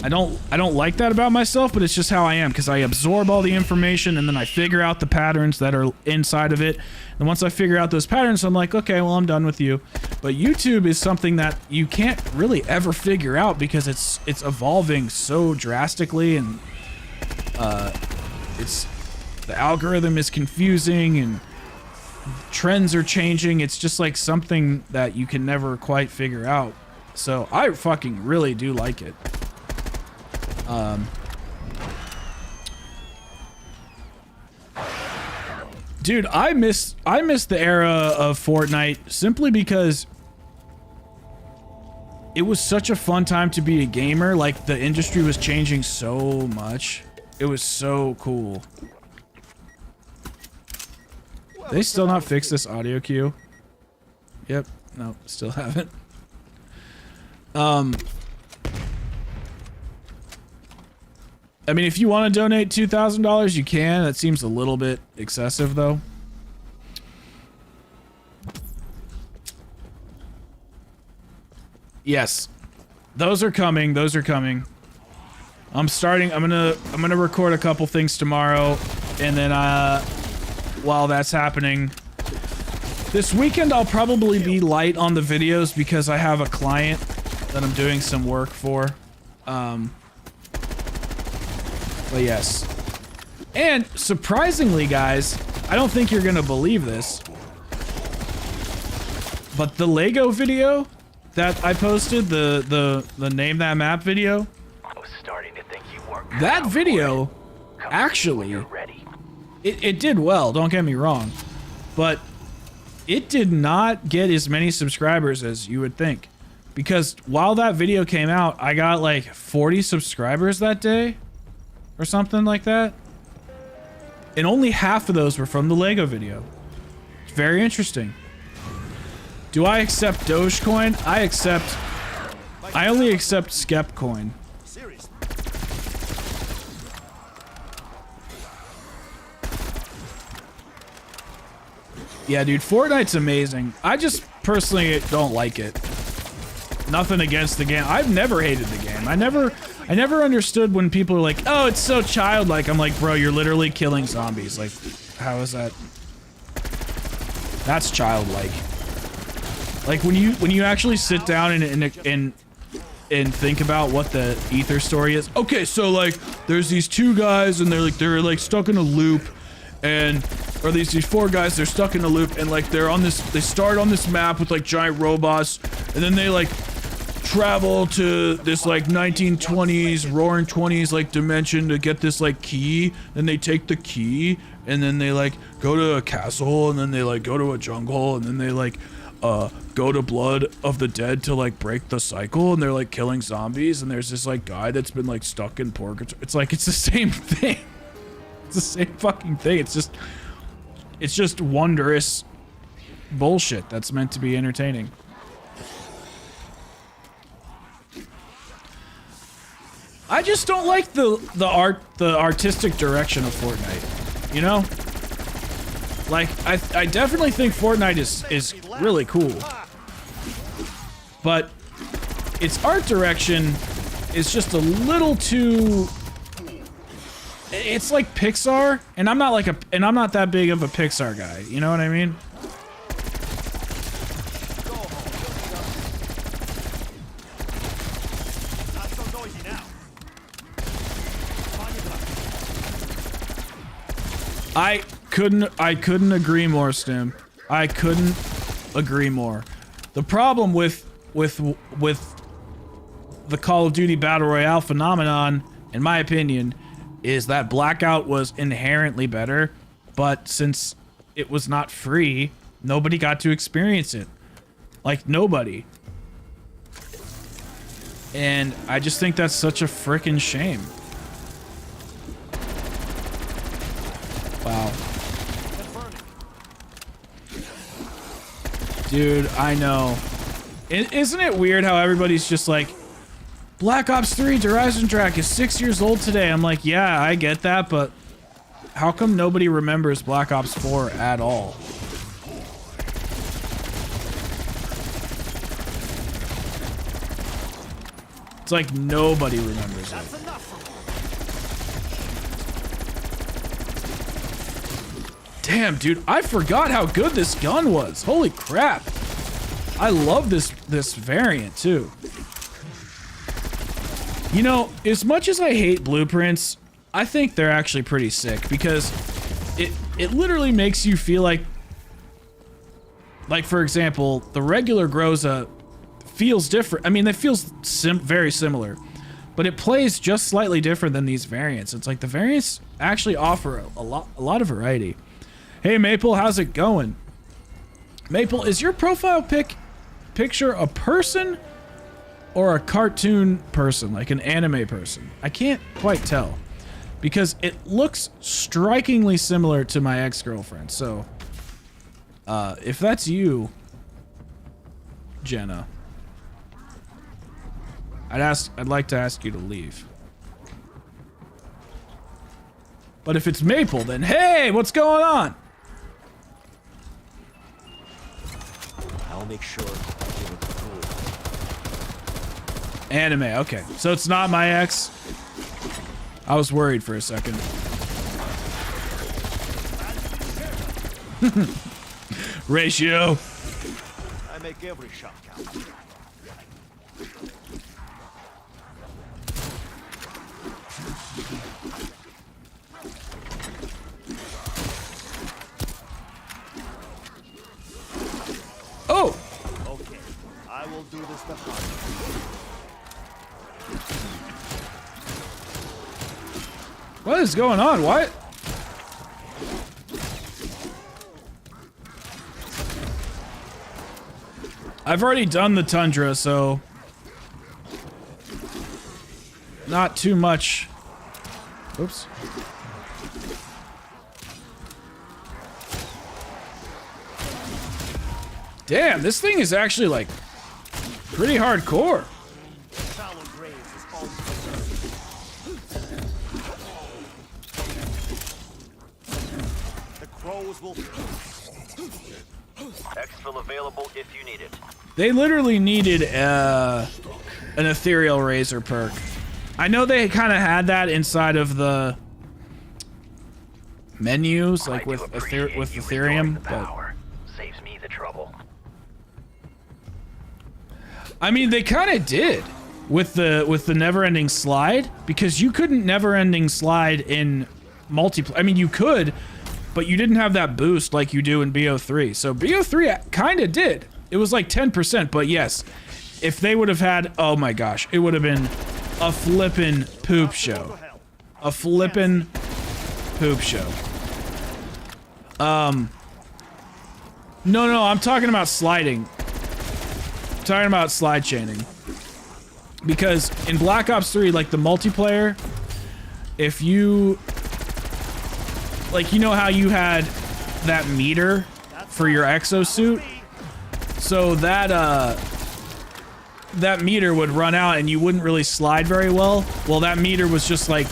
S1: I don't like that about myself, but it's just how I am, because I absorb all the information and then I figure out the patterns that are inside of it. And once I figure out those patterns, I'm like, okay, well, I'm done with you. But YouTube is something that you can't really ever figure out, because it's evolving so drastically, and the algorithm is confusing and trends are changing. It's just like something that you can never quite figure out. So I fucking really do like it. Dude, I miss the era of Fortnite simply because it was such a fun time to be a gamer. Like, the industry was changing so much. It was so cool. They still not fix this audio cue? Yep. No, still haven't. I mean, if you want to donate $2,000, you can. That seems a little bit excessive, though. Yes, those are coming. Those are coming. I'm gonna record a couple things tomorrow, and then while that's happening, this weekend I'll probably be light on the videos because I have a client that I'm doing some work for. But yes. And surprisingly, guys, I don't think you're gonna believe this, but the Lego video that I posted, the name that map video,
S2: I was starting to think you weren't
S1: that video actually, it did well, don't get me wrong, but it did not get as many subscribers as you would think, because while that video came out, I got like 40 subscribers that day or something like that, and only half of those were from the Lego video. It's very interesting. Do I accept Dogecoin? I only accept Skepcoin.
S3: Seriously.
S1: Yeah, dude, Fortnite's amazing. I just personally don't like it. Nothing against the game. I've never hated the game. I never understood when people are like, "Oh, it's so childlike." I'm like, "Bro, you're literally killing zombies. Like, how is that? That's childlike." Like when you actually sit down and think about what the Ether story is. Okay, so like there's these two guys and they're like stuck in a loop, or these four guys, they're stuck in a loop, and like they start on this map with like giant robots, and then they like travel to this like 1920s roaring 20s like dimension to get this like key, and they take the key, and then they like go to a castle, and then they like go to a jungle, and then they like go to Blood of the Dead to like break the cycle, and they're like killing zombies, and there's this like guy that's been like stuck in purgatory. It's like, it's the same thing. It's the same fucking thing. It's just wondrous bullshit that's meant to be entertaining. I just don't like the artistic direction of Fortnite, you know? Like, I definitely think Fortnite is really cool, but its art direction is just a little too. It's like Pixar, and I'm not that big of a Pixar guy. You know what I mean?
S3: Not so noisy now.
S1: I couldn't agree more, Stim. I couldn't agree more. The problem with the Call of Duty Battle Royale phenomenon, in my opinion, is that Blackout was inherently better, but since it was not free, nobody got to experience it. Like, nobody. And I just think that's such a frickin' shame. Wow. Dude, I know. Isn't it weird how everybody's just like, Black Ops 3 Horizon Track is 6 years old today? I'm like, yeah, I get that, but how come nobody remembers Black Ops 4 at all? It's like nobody remembers it. Damn, dude, I forgot how good this gun was. Holy crap. I love this variant, too. You know, as much as I hate blueprints, I think they're actually pretty sick, because it literally makes you feel like, for example, the regular Groza feels different. I mean, it feels very similar, but it plays just slightly different than these variants. It's like the variants actually offer a lot of variety. Hey, Maple, how's it going? Maple, is your profile picture a person or a cartoon person, like an anime person? I can't quite tell, because it looks strikingly similar to my ex-girlfriend. So, if that's you, Jenna. I'd like to ask you to leave. But if it's Maple, then hey, what's going on?
S3: I'll make sure I give it the
S1: Anime, okay. So it's not my ex. I was worried for a second. Ratio.
S3: I make every shot count.
S1: Oh!
S3: Okay, I will do this the hard way.
S1: What is going on? What? I've already done the Tundra, so not too much. Oops. Damn, this thing is actually like pretty hardcore.
S3: Shallow graves is all the crows will.
S2: Exfil available if you need it.
S1: They literally needed an ethereal razor perk. I know they kind of had that inside of the menus, like with Ethereum, but
S2: saves me the trouble.
S1: I mean they kind of did with the never-ending slide, because you couldn't never-ending slide in multiplayer. I mean you could, but you didn't have that boost like you do in BO3. So BO3 kind of did. It was like 10%, but yes, if they would have had, oh my gosh, it would have been a flippin' poop show. A flippin' poop show. No, I'm talking about sliding. I'm talking about slide chaining. Because in Black Ops 3, like the multiplayer, if you, like, you know how you had that meter for your exosuit? So that, that meter would run out and you wouldn't really slide very well. Well, that meter was just like,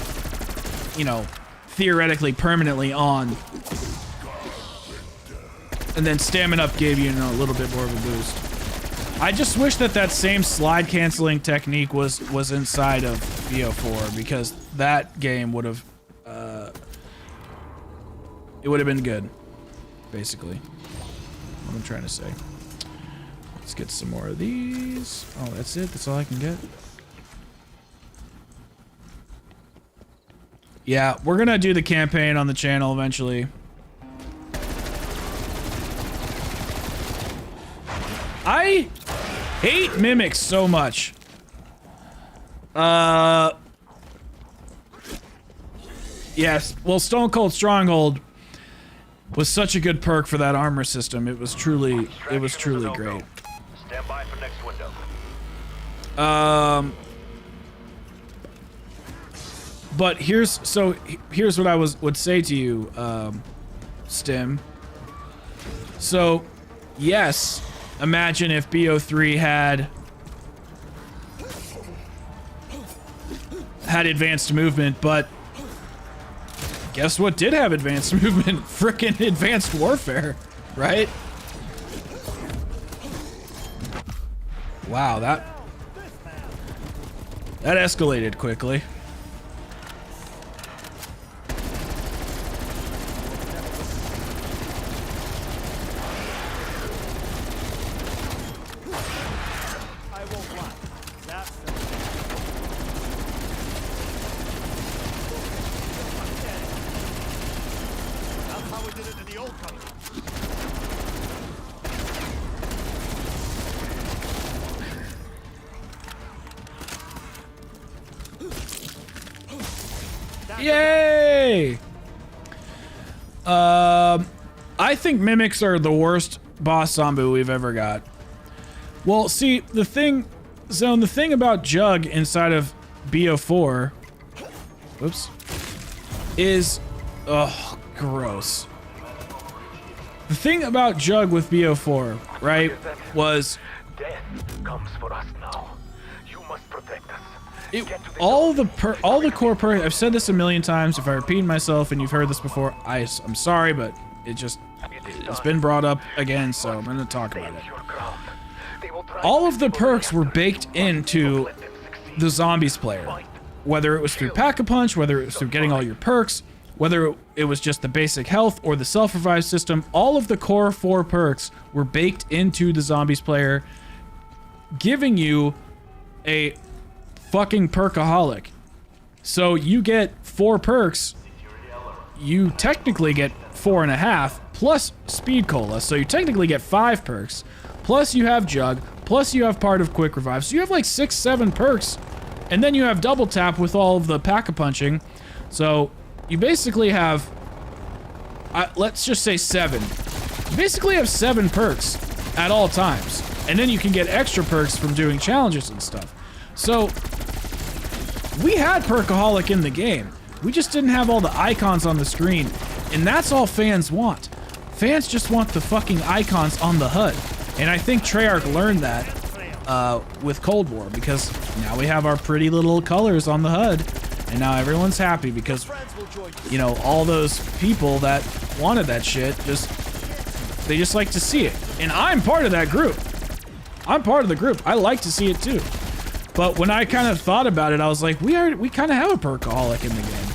S1: you know, theoretically permanently on. And then Stamina Up gave you, a little bit more of a boost. I just wish that that same slide canceling technique was inside of BO4, because that game would have, it would have been good, basically. What I'm trying to say. Let's get some more of these. Oh, that's it? That's all I can get? Yeah, we're gonna do the campaign on the channel eventually. I hate mimics so much. Yes, well, Stone Cold Stronghold was such a good perk for that armor system. It was truly great.
S2: Stand by for next window.
S1: But here's what I would say to you, Stim. So, yes, imagine if BO3 had advanced movement, but guess what did have advanced movement? Frickin' Advanced Warfare, right? Wow, that escalated quickly.
S3: I won't lie. That's the That's how we did it in the old company.
S1: Yay! I think mimics are the worst boss zombie we've ever got. Well, see, the thing about Jug inside of BO4, whoops, is, ugh, gross. The thing about Jug with BO4, right, was
S2: Death comes for us now. You must protect us.
S1: All the core perks. I've said this a million times. If I repeat myself and you've heard this before, I'm sorry, but it's been brought up again, so I'm gonna talk about it. All of the perks were baked into the Zombies player, whether it was through Pack-a-Punch, whether it was through getting all your perks, whether it was just the basic health or the self-revive system. All of the core 4 perks were baked into the Zombies player, giving you a fucking perkaholic. So you get 4 perks, you technically get 4.5 plus speed cola, so you technically get 5 perks, plus you have jug, plus you have part of quick revive, so you have like 6-7 perks, and then you have double tap with all of the pack-a-punching. So you basically have let's just say 7. You basically have 7 perks at all times, and then you can get extra perks from doing challenges and stuff. So we had Perkaholic in the game. We just didn't have all the icons on the screen, and that's all fans want. Fans just want the fucking icons on the HUD, and I think Treyarch learned that with Cold War, because now we have our pretty little colors on the HUD, and now everyone's happy because, you know, all those people that wanted that shit they just like to see it, and I'm part of that group. I'm part of the group. I like to see it too. But when I kind of thought about it, I was like, we kind of have a perkaholic in the game.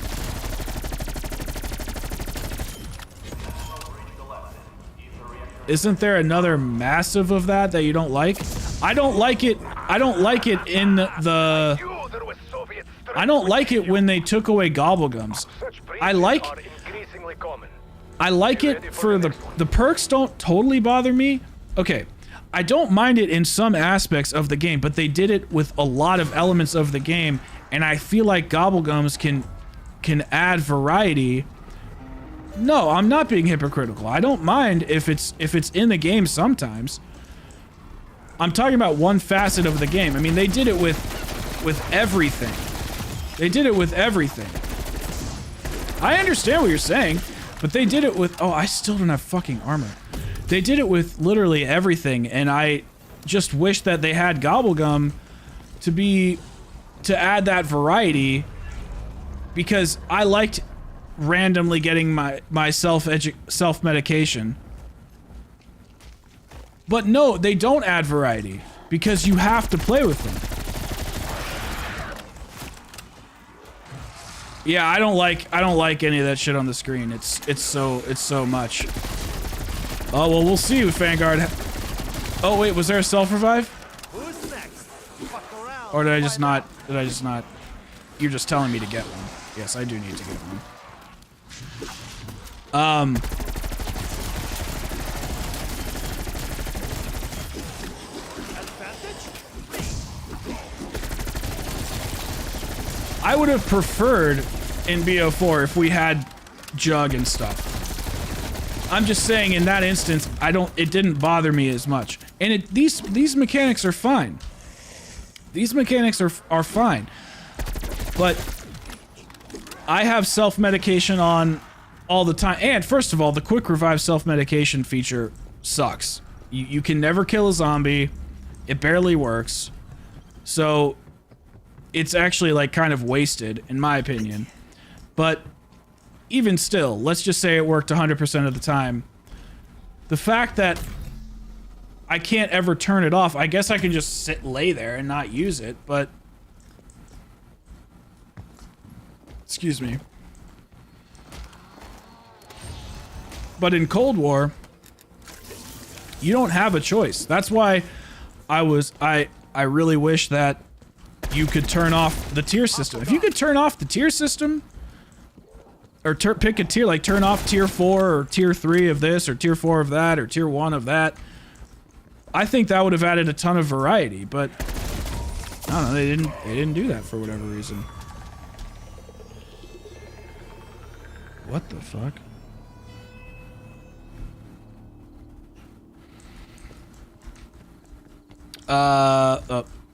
S1: Isn't there another massive of that you don't like? I don't like it. I don't like it in the... I don't like it when they took away Gobblegums. I like it for the perks don't totally bother me. Okay. I don't mind it in some aspects of the game, but they did it with a lot of elements of the game, and I feel like Gobblegums can add variety. No, I'm not being hypocritical. I don't mind if it's in the game sometimes. I'm talking about one facet of the game. I mean, they did it with everything. They did it with everything. I understand what you're saying, but they did it with... Oh, I still don't have fucking armor. They did it with literally everything, and I just wish that they had Gobblegum to add that variety, because I liked randomly getting my self-medication. But no, they don't add variety, because you have to play with them. Yeah, I don't like any of that shit on the screen. It's so much. Oh, well, we'll see with Vanguard. Oh, wait, was there a self-revive?
S3: Who's next? Fuck around.
S1: Or did I just not? You're just telling me to get one. Yes, I do need to get one. I would have preferred in BO4 if we had jug and stuff. I'm just saying, in that instance, it didn't bother me as much. And these mechanics are fine. These mechanics are fine. But I have self-medication on all the time. And first of all, the quick revive self-medication feature sucks. You can never kill a zombie. It barely works. So it's actually like kind of wasted, in my opinion. But even still, let's just say it worked 100% of the time. The fact that I can't ever turn it off, I guess I can just lay there and not use it, but... Excuse me. But in Cold War, you don't have a choice. That's why I really wish that you could turn off the tier system. If you could turn off the tier system, or pick a tier, like turn off tier 4 or tier 3 of this, or tier 4 of that, or tier 1 of that, I think that would have added a ton of variety, but I don't know, they didn't do that for whatever reason. What the fuck?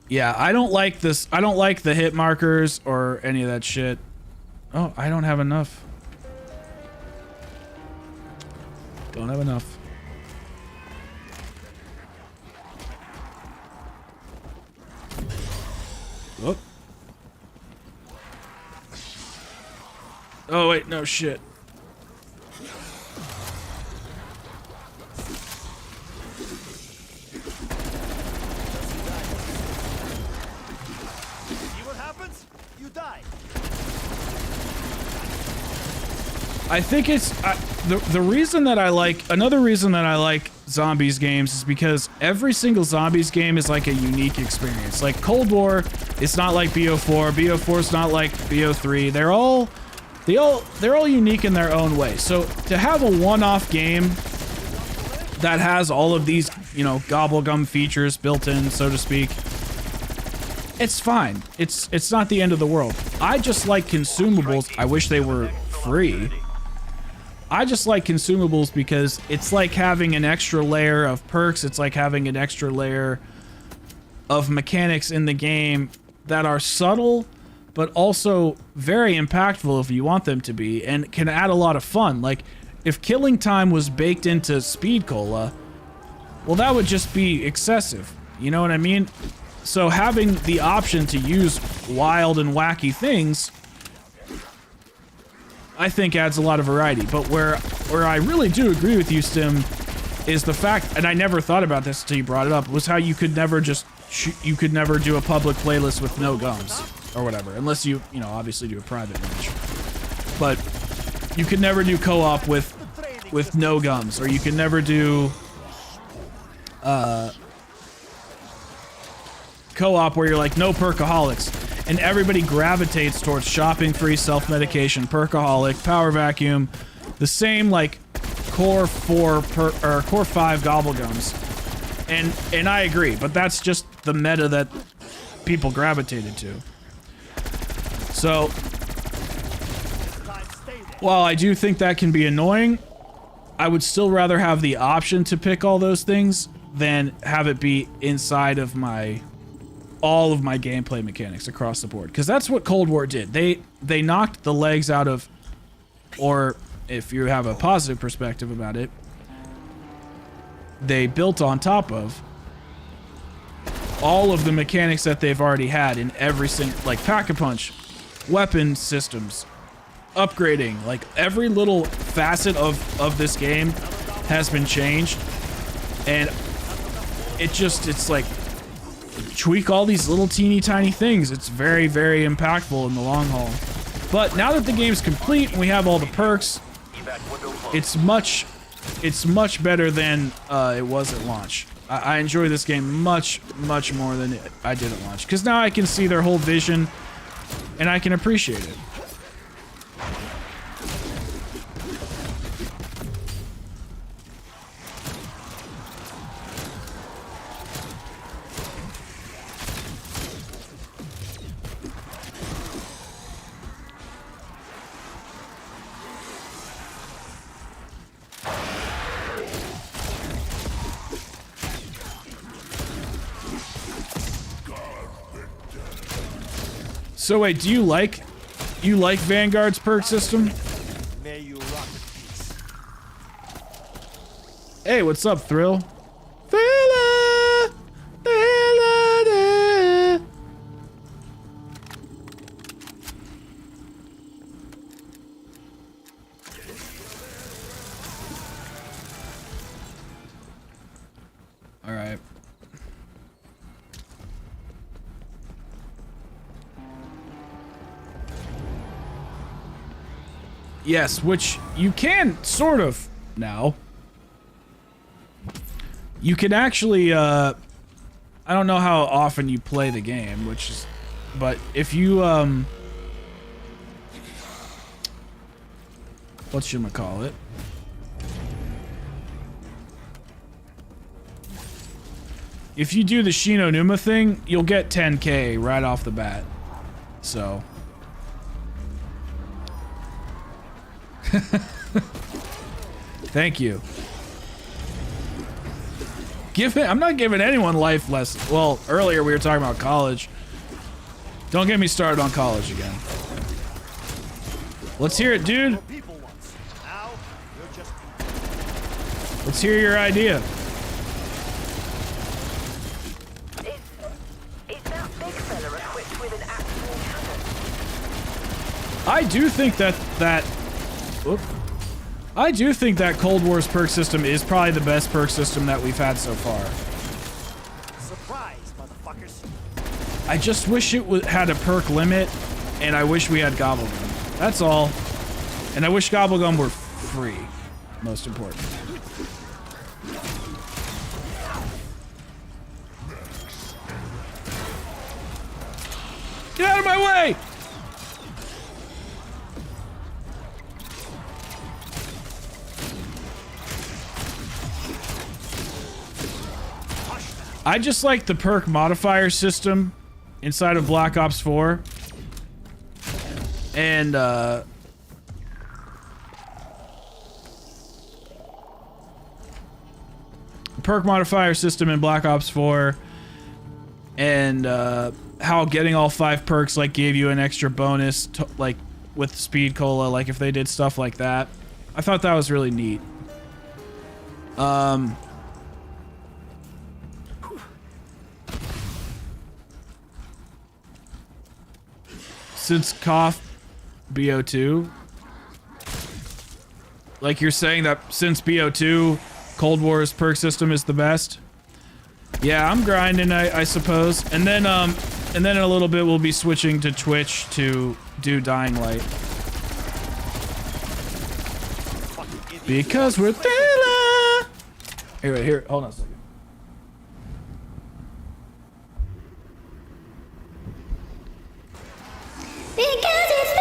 S1: Yeah, I don't like this. I don't like the hit markers or any of that shit. Oh, I don't have enough. Don't have enough. Whoop. Oh, wait, no shit.
S3: See what happens? You die.
S1: I think it's the reason that I like another reason that I like zombies games is because every single zombies game is like a unique experience. Like Cold War, it's not like BO4. BO4 is not like BO3. They're all unique in their own way. So to have a one-off game that has all of these, you know, gobblegum features built in, so to speak, it's fine. It's not the end of the world. I just like consumables. I wish they were free. I just like consumables because it's like having an extra layer of perks. It's like having an extra layer of mechanics in the game that are subtle, but also very impactful if you want them to be, and can add a lot of fun. Like, if killing time was baked into Speed Cola, well, that would just be excessive. You know what I mean? So having the option to use wild and wacky things, I think adds a lot of variety. But where I really do agree with you, Stim, is the fact, and I never thought about this until you brought it up, was how you could never just you could never do a public playlist with no gums or whatever, unless you know, obviously do a private match. But you could never do co-op with no gums, or you could never do co-op where you're like no perkaholics. And everybody gravitates towards shopping free, self-medication, perkaholic, power vacuum, the same like core 4 or core 5 gobblegums. And I agree, but that's just the meta that people gravitated to. So while I do think that can be annoying, I would still rather have the option to pick all those things than have it be inside of all of my gameplay mechanics across the board, because that's what Cold War did. They knocked the legs out of, or if you have a positive perspective about it, they built on top of all of the mechanics that they've already had in every single, like Pack-a-Punch, weapon systems, upgrading, like every little facet of this game has been changed, and it's like tweak all these little teeny tiny things. It's very, very impactful in the long haul. But now that the game's complete and we have all the perks, it's much better than it was at launch. I enjoy this game much, much more than I did at launch, because now I can see their whole vision and I can appreciate it. So wait, do you like Vanguard's perk system?
S3: May you rock in peace.
S1: Hey, what's up, Thrill? Thriller, thriller. All right. Yes, which you can sort of now. You can actually, I don't know how often you play the game, but if you, whatchamacallit? If you do the Shino Numa thing, you'll get 10K right off the bat. So. Thank you. I'm not giving anyone life lessons. Well, earlier we were talking about college. Don't get me started on college again. Let's hear it, dude. Let's hear your idea.
S4: Is that big fella equipped with a
S1: I do think that I do think that Cold War's perk system is probably the best perk system that we've had so far.
S3: Surprise, motherfuckers.
S1: I just wish it had a perk limit, and I wish we had Gobblegum. That's all. And I wish Gobblegum were free. Most important. Get out of my way! I just like the perk modifier system inside of Black Ops 4. And, perk modifier system in Black Ops 4. And, how getting all 5 perks, like, gave you an extra bonus, to, like, with Speed Cola, like, if they did stuff like that. I thought that was really neat. Since cough BO2, like you're saying that since BO2, Cold War's perk system is the best. Yeah, I'm grinding, I suppose, and then in a little bit we'll be switching to Twitch to do Dying Light because we're Thriller. Here, hold on a second.
S4: Because it's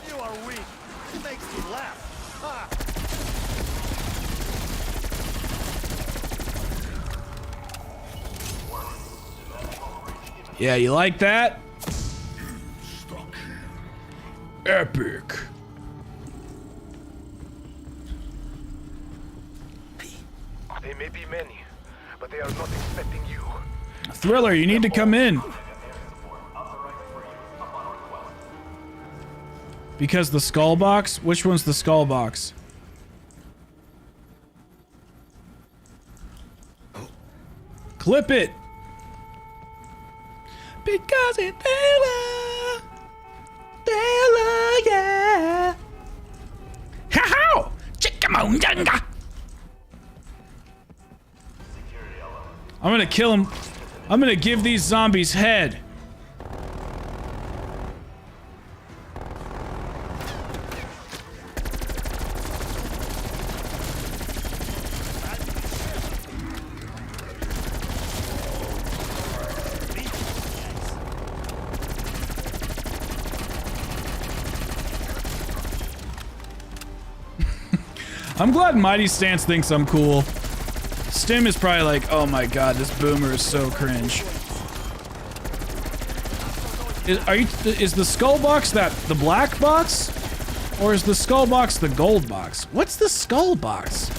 S3: You are weak. It makes me laugh. Ah.
S1: Yeah, you like that? Epic.
S2: They may be many, but they are not expecting you.
S1: Thriller, you need to come in. Because the skull box? Which one's the skull box? Clip it. Because it's Thriller. Thriller, yeah. Ha-ha! Chickamondanga! I'm gonna kill him. I'm gonna give these zombies head. I'm glad Mighty Stance thinks I'm cool. Stim is probably like, oh my god, this boomer is so cringe. Is the skull box the black box? Or is the skull box the gold box? What's the skull box?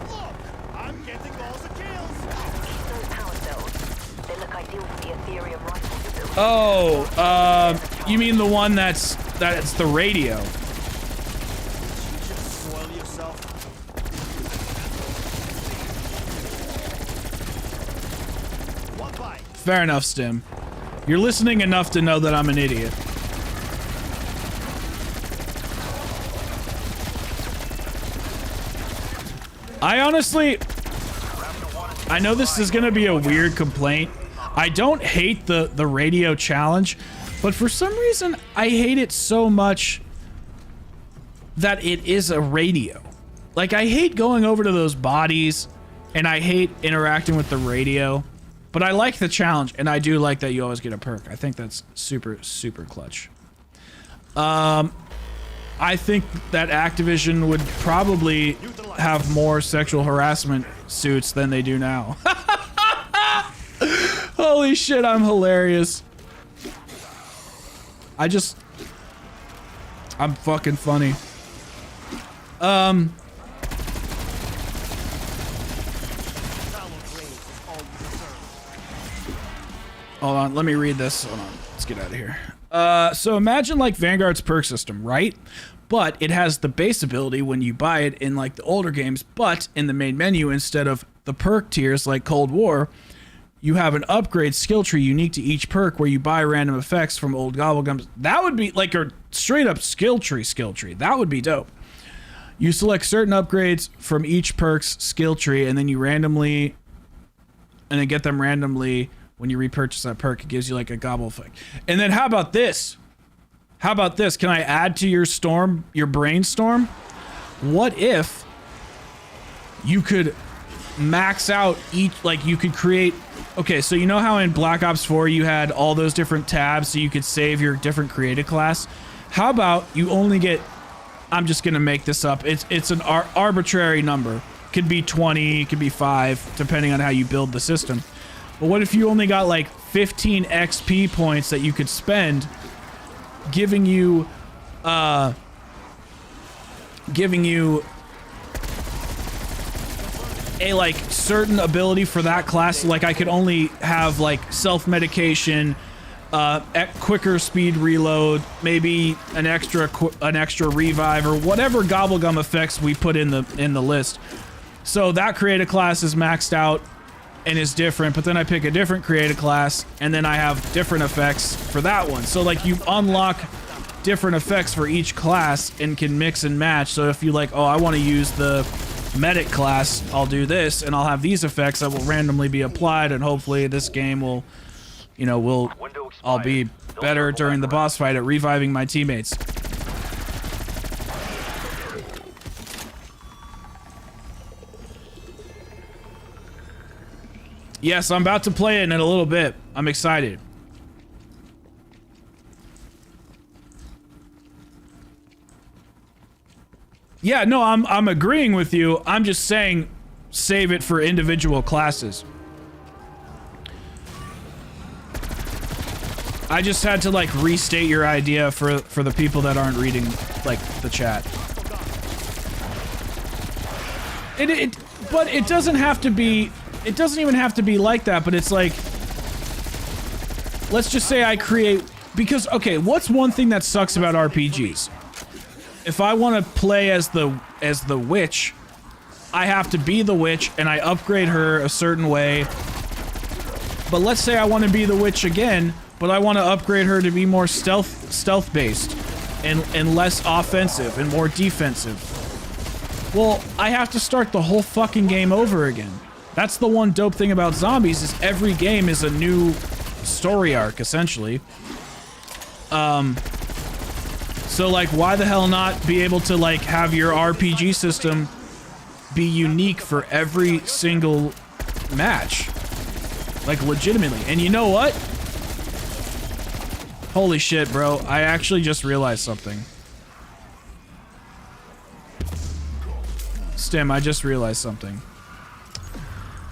S3: Look, I'm getting all the kills.
S4: those power cells. They look ideal for the Ethereum rifle you built.
S1: Oh, you mean the one that's the radio?
S3: You just spoil yourself. One bite.
S1: Fair enough, Stim. You're listening enough to know that I'm an idiot. I honestly... I know this is gonna be a weird complaint. I don't hate the radio challenge, but for some reason, I hate it so much that it is a radio. Like, I hate going over to those bodies, and I hate interacting with the radio. But I like the challenge, and I do like that you always get a perk. I think that's super, super clutch. I think that Activision would probably have more sexual harassment suits than they do now. Holy shit, I'm hilarious. I'm fucking funny. Hold on, let me read this. Hold on, let's get out of here. So imagine like Vanguard's perk system, right? But it has the base ability when you buy it in like the older games, but in the main menu, instead of the perk tiers like Cold War, you have an upgrade skill tree unique to each perk where you buy random effects from old gobblegums. That would be like a straight up skill tree. That would be dope. You select certain upgrades from each perk's skill tree and then you randomly, and then get them randomly when you repurchase that perk. It gives you like a gobble effect. And then how about this? How about this? Can I add to your storm, your brainstorm? What if you could max out each, like you could create, okay, so you know how in Black Ops 4 you had all those different tabs so you could save your different created class? How about you only get, I'm just gonna make this up, it's an arbitrary number. Could be 20, it could be 5, depending on how you build the system. But what if you only got like 15 XP points that you could spend, giving you a like certain ability for that class? Like I could only have like self-medication, quicker speed reload, maybe an extra revive, or whatever gobblegum effects we put in the list. So that creative class is maxed out and is different, but then I pick a different creative class and then I have different effects for that one. So like you unlock different effects for each class and can mix and match. So if you like, oh, I want to use the medic class, I'll do this and I'll have these effects that will randomly be applied, and hopefully this game will, you know, I'll be better during the boss fight at reviving my teammates. Yes, I'm about to play it in a little bit. I'm excited. Yeah, no, I'm agreeing with you. I'm just saying save it for individual classes. I just had to like restate your idea for the people that aren't reading like the chat. But it doesn't have to be, it doesn't even have to be like that, but it's like, let's just say I create, because okay, what's one thing that sucks about RPGs? If I want to play as the witch, I have to be the witch and I upgrade her a certain way. But let's say I want to be the witch again, but I want to upgrade her to be more stealth based and less offensive and more defensive. Well, I have to start the whole fucking game over again. That's the one dope thing about zombies, is every game is a new story arc, essentially. So like, why the hell not be able to like have your RPG system be unique for every single match? Like legitimately. And you know what? Holy shit, bro. I actually just realized something. Stim, I just realized something.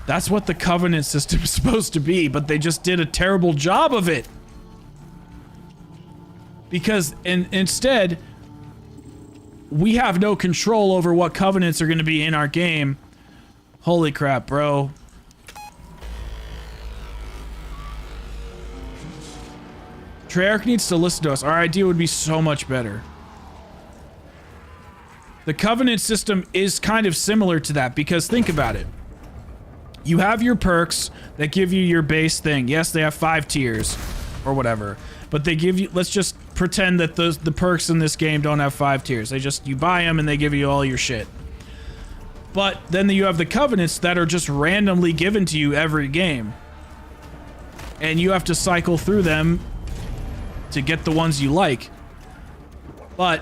S1: That's what the Covenant system is supposed to be, but they just did a terrible job of it. Because instead, we have no control over what Covenants are going to be in our game. Holy crap, bro. Treyarch needs to listen to us. Our idea would be so much better. The Covenant system is kind of similar to that, because think about it. You have your perks that give you your base thing. Yes, they have 5 tiers or whatever, but they give you, let's just pretend that the perks in this game don't have 5 tiers. They just, you buy them and they give you all your shit. But then you have the Covenants that are just randomly given to you every game. And you have to cycle through them to get the ones you like. But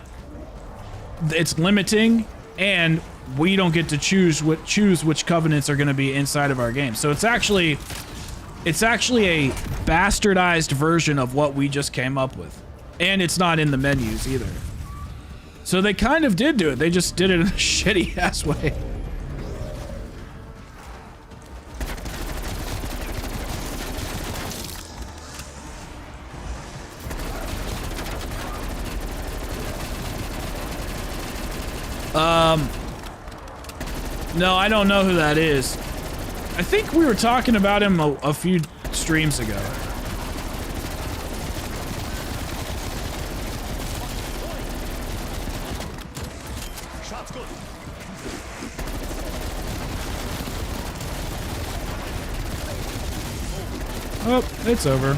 S1: it's limiting, and we don't get to choose which Covenants are going to be inside of our game. So it's actually a bastardized version of what we just came up with. And it's not in the menus either. So they kind of did do it. They just did it in a shitty ass way. No, I don't know who that is. I think we were talking about him a few streams ago. Oh, it's over.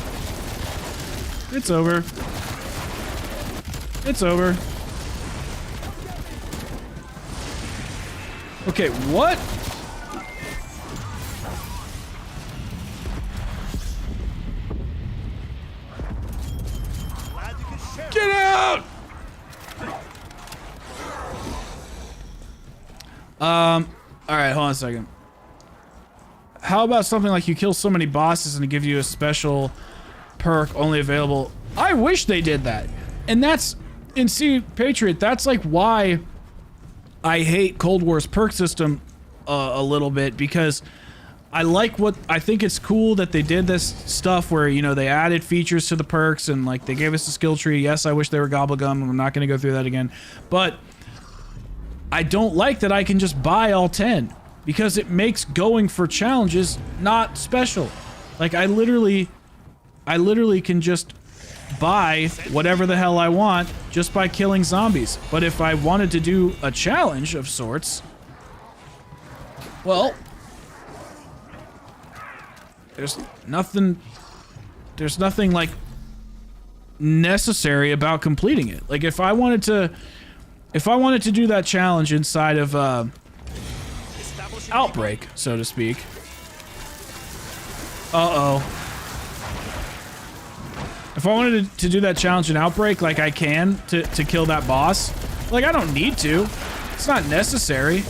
S1: It's over. It's over. Okay, what?
S3: Glad you could share.
S1: Get out! Alright, hold on a second. How about something like you kill so many bosses and it gives you a special perk only available? I wish they did that. And that's, in Sea Patriot, that's like why I hate Cold War's perk system a little bit, because I think it's cool that they did this stuff where, you know, they added features to the perks and like they gave us a skill tree. Yes, I wish they were gobblegum. I'm not going to go through that again. But I don't like that I can just buy all 10, because it makes going for challenges not special. Like I literally can just buy whatever the hell I want just by killing zombies. But if I wanted to do a challenge of sorts, well, there's nothing like necessary about completing it. Like if I wanted to do that challenge inside of Outbreak, so to speak. If I wanted to do that challenge in Outbreak, like I can to kill that boss, like I don't need to. It's not necessary.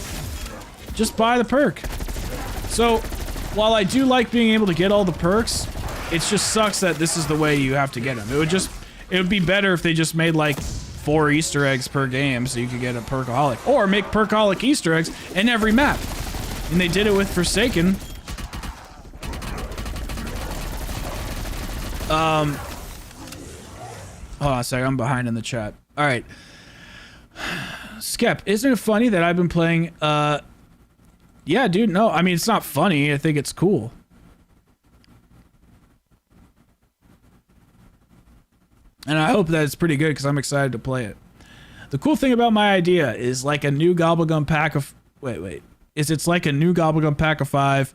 S1: Just buy the perk. So, while I do like being able to get all the perks, it just sucks that this is the way you have to get them. It would be better if they just made like 4 Easter eggs per game so you could get a perkaholic. Or make perkaholic Easter eggs in every map. And they did it with Forsaken. Hold on a second, I'm behind in the chat. Alright. Skep, isn't it funny that I've been playing, yeah, dude, no, I mean, it's not funny, I think it's cool. And I hope that it's pretty good, because I'm excited to play it. The cool thing about my idea is like a new Gobblegum pack of... It's like a new Gobblegum pack of 5,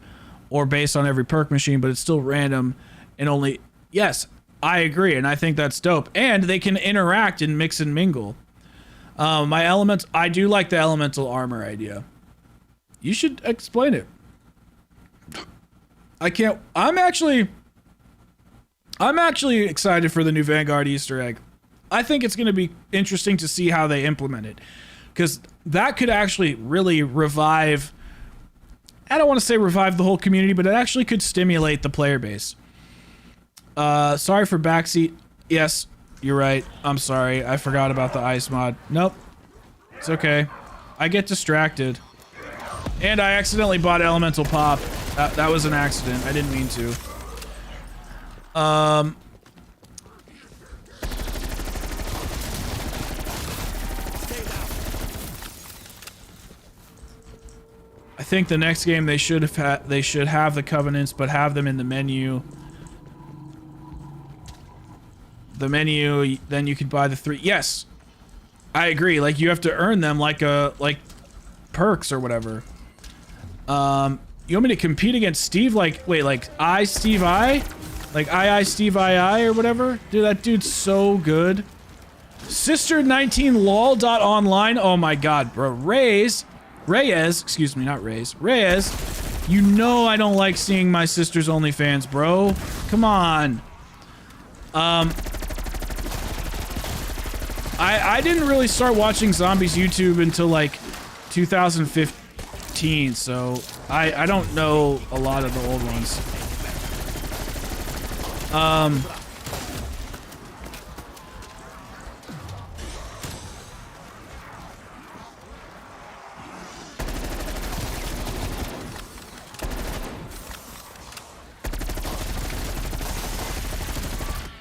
S1: or based on every perk machine, but it's still random, and only... Yes, I agree, and I think that's dope. And they can interact and mix and mingle. My elements... I do like the elemental armor idea. You should explain it. I can't... I'm actually excited for the new Vanguard Easter egg. I think it's going to be interesting to see how they implement it. Because that could actually really revive... I don't want to say revive the whole community, but it actually could stimulate the player base. Sorry for backseat. Yes, you're right. I'm sorry. I forgot about the ice mod. Nope. It's okay. I get distracted. And I accidentally bought Elemental Pop. That was an accident. I didn't mean to. I think the next game they should have the Covenants, but have them in the menu. The menu, then you could buy the 3. Yes, I agree. Like you have to earn them like perks or whatever. You want me to compete against Steve? Like wait, like Steve I? Like I Steve I or whatever? Dude, that dude's so good. Sister19lol.online. Oh my god, bro. Reyes, excuse me, not Reyes. Reyes, you know I don't like seeing my sister's OnlyFans, bro. Come on. I didn't really start watching Zombies YouTube until like 2015, so I don't know a lot of the old ones.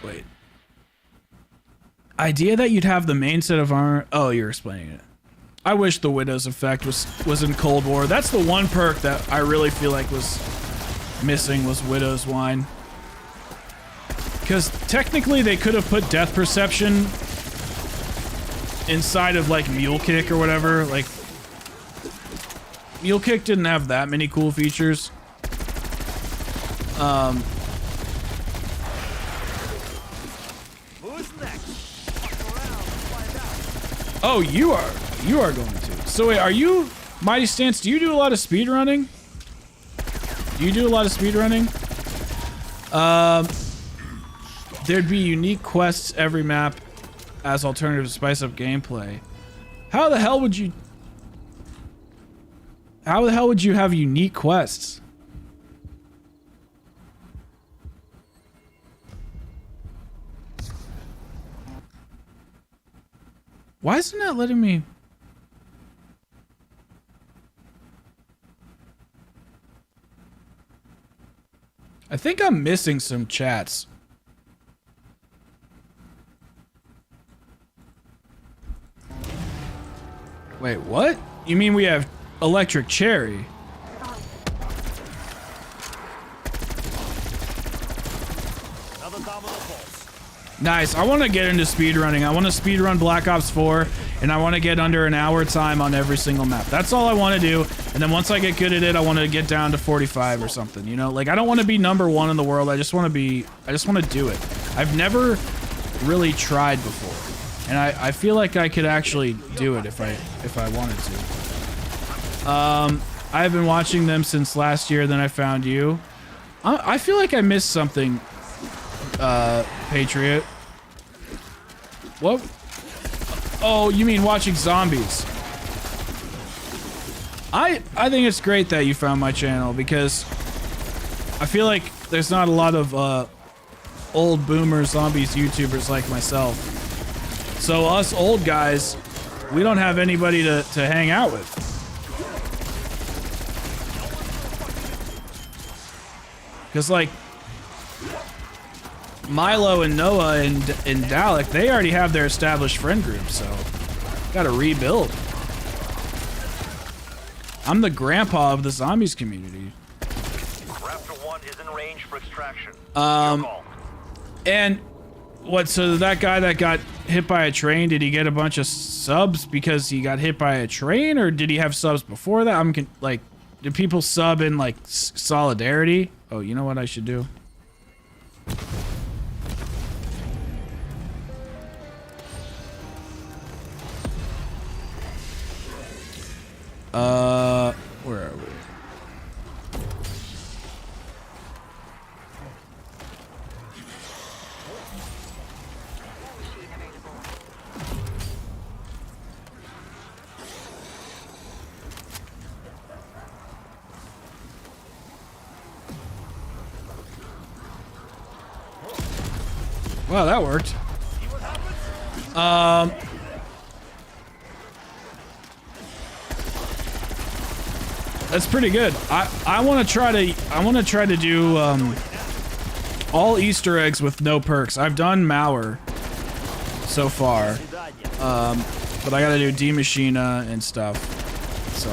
S1: Wait. Idea that you'd have the main set of armor. Oh, you're explaining it. I wish the Widow's effect was in Cold War. That's the one perk that I really feel like was missing, was Widow's Wine. Because technically they could have put Death Perception inside of like Mule Kick or whatever. Like Mule Kick didn't have that many cool features. Oh, you are going to. So wait, are you Mighty Stance? Do you do a lot of speed running? Do you do a lot of speed running? There'd be unique quests every map as alternative to spice up gameplay. How the hell would you have unique quests? Why isn't that letting me? I think I'm missing some chats. Wait, what? You mean we have Electric Cherry?
S3: Another domino pulse.
S1: Nice. I want to get into speedrunning. I want to speedrun Black Ops 4, and I want to get under an hour time on every single map. That's all I want to do. And then once I get good at it, I want to get down to 45 or something. You know, like I don't want to be #1 in the world. I just want to do it. I've never really tried before, and I feel like I could actually do it if I wanted to. I've been watching them since last year. Then I found you. I feel like I missed something. Patriot. What? Oh, you mean watching zombies? I think it's great that you found my channel because I feel like there's not a lot of old boomer zombies YouTubers like myself. So us old guys, we don't have anybody to hang out with. Because like Milo and Noah and Dalek, they already have their established friend group, so gotta rebuild. I'm the grandpa of the zombies community.
S2: Raptor 1 is in range for extraction.
S1: And what, so that guy that got hit by a train, did he get a bunch of subs because he got hit by a train, or did he have subs before that? Like, did people sub in like solidarity? Oh, you know what I should do? Where are we? Wow, that worked. That's pretty good. I want to try to do all Easter eggs with no perks. I've done Mauer so far, but I gotta do D Machina and stuff. So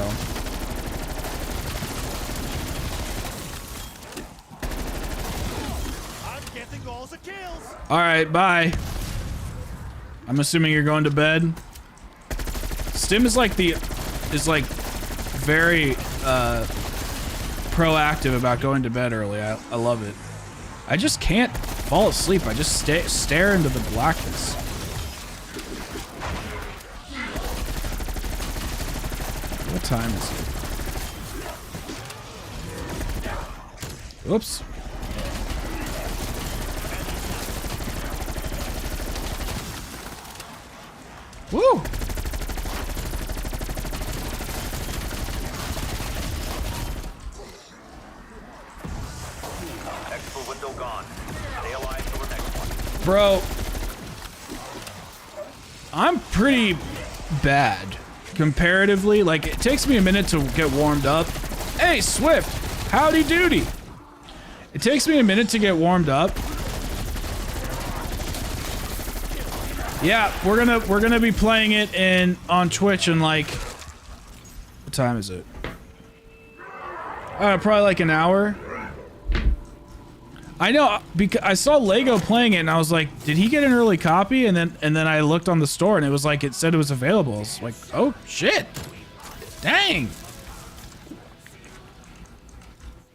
S3: I'm getting all the kills.
S1: all right, bye. I'm assuming you're going to bed. Stim is like very proactive about going to bed early. I love it. I just can't fall asleep. I just stare into the blackness. What time is it? Oops. Woo! Bro, I'm pretty bad comparatively. Like, it takes me a minute to get warmed up. Hey, Swift, howdy doody. It takes me a minute to get warmed up. Yeah, we're gonna be playing it on Twitch in like, what time is it? Probably like an hour. I know, because I saw Lego playing it and I was like, did he get an early copy? And then I looked on the store and it was like, it said it was available. I was like, oh shit. Dang.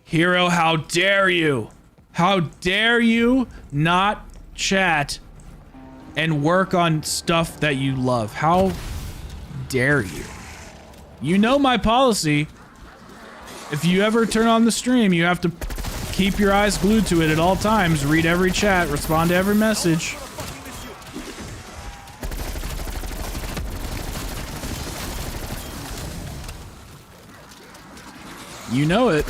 S1: Hero, how dare you? How dare you not chat and work on stuff that you love? How dare you? You know my policy. If you ever turn on the stream, you have to keep your eyes glued to it at all times, read every chat, respond to every message. You know it.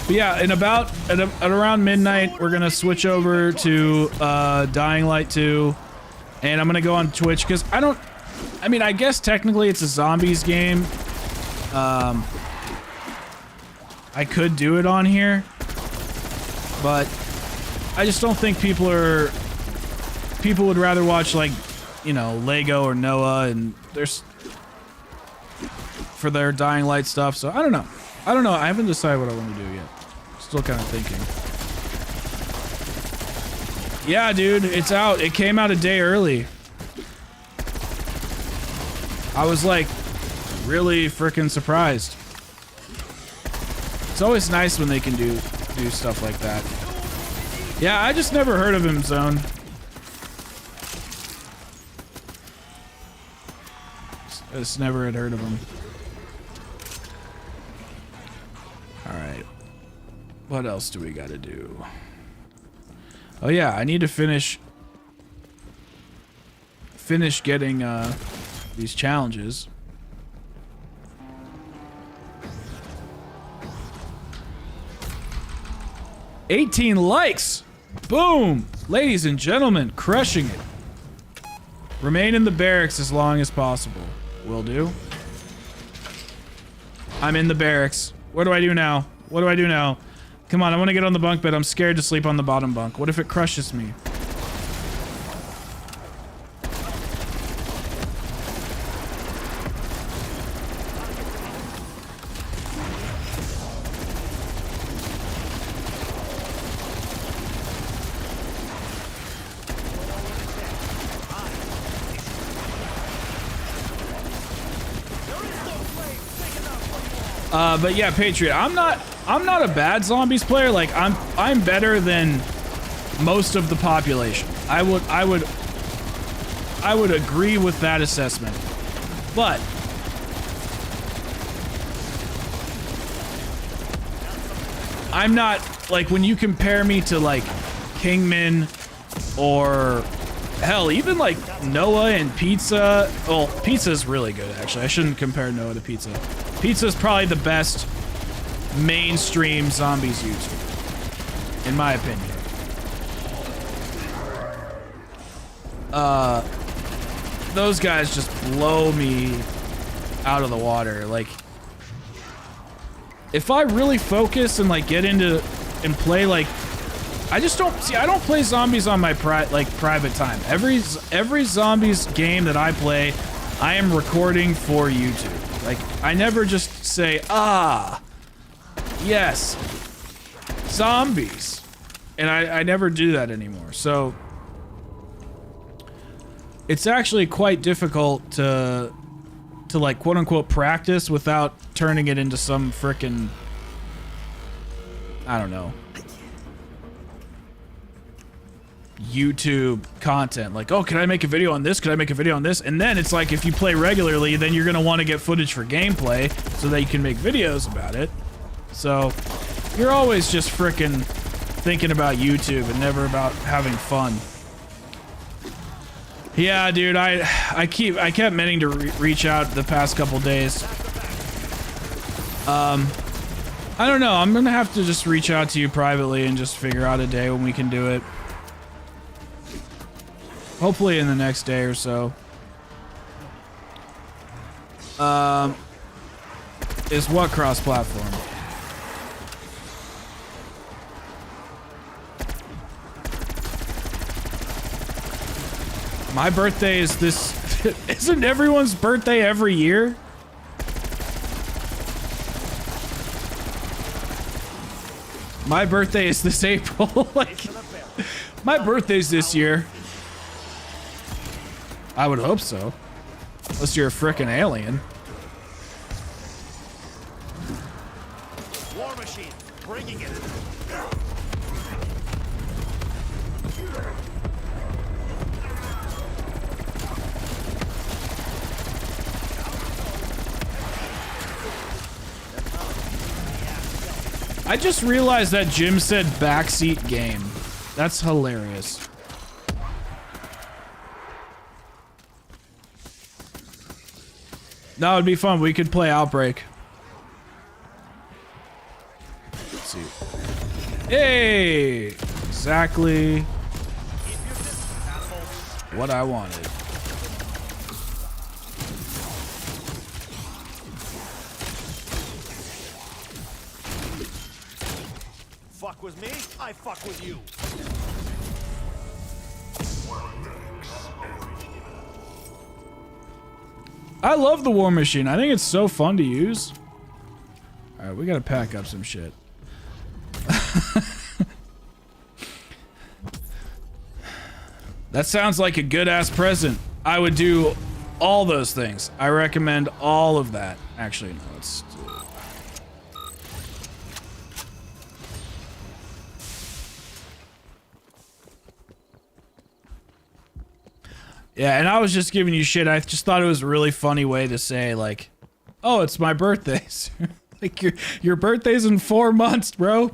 S1: But yeah, in about at around midnight, we're gonna switch over to Dying Light 2, and I'm gonna go on Twitch because I mean, I guess technically it's a zombies game. I could do it on here, but I just don't think people would rather watch, like, you know, Lego or Noah and for their Dying Light stuff. So I don't know. I haven't decided what I want to do yet. Still kind of thinking. Yeah, dude, it's out. It came out a day early. I was like really freaking surprised. It's always nice when they can do stuff like that. Yeah, I just never heard of him, Zone. I just never had heard of him. Alright. What else do we gotta do? Oh yeah, I need to finish getting these challenges. $18 likes! Boom! Ladies and gentlemen, crushing it. Remain in the barracks as long as possible. Will do. I'm in the barracks. What do I do now? What do I do now? Come on, I want to get on the bunk bed. I'm scared to sleep on the bottom bunk. What if it crushes me? But yeah, Patriot, I'm not a bad zombies player. Like I'm better than most of the population. I would agree with that assessment. But I'm not, like, when you compare me to like Kingman or hell, even like Noah and Pizza. Well, Pizza's really good, actually. I shouldn't compare Noah to Pizza. Pizza's probably the best mainstream zombies YouTuber, in my opinion. Those guys just blow me out of the water. Like, if I really focus and like get into and play, like, I don't play zombies on my private time. Every zombies game that I play, I am recording for YouTube. Like, I never just say, yes, zombies. And I never do that anymore. So it's actually quite difficult to like, quote unquote, practice without turning it into some frickin', I don't know, YouTube content. Like, oh, can I make a video on this? Could I make a video on this? And then it's like, if you play regularly, then you're gonna want to get footage for gameplay so that you can make videos about it. So you're always just frickin' thinking about YouTube and never about having fun. Yeah, dude, I kept meaning to reach out the past couple days. I don't know. I'm gonna have to just reach out to you privately and just figure out a day when we can do it. Hopefully in the next day or so. Is what cross-platform? My birthday is this... Isn't everyone's birthday every year? My birthday is this April. Like, my birthday's this year. I would hope so. Unless you're a frickin' alien.
S3: War machine, bringing it.
S1: I just realized that Jim said backseat game. That's hilarious. That would be fun. We could play Outbreak. Let's see. Hey! Exactly what I wanted.
S3: Fuck with me, I fuck with you.
S1: I love the War Machine. I think it's so fun to use. Alright, we gotta pack up some shit. That sounds like a good-ass present. I would do all those things. I recommend all of that. Actually, no, let's do it. Yeah, and I was just giving you shit. I just thought it was a really funny way to say, like, oh, it's my birthday. Like, your birthday's in 4 months, bro.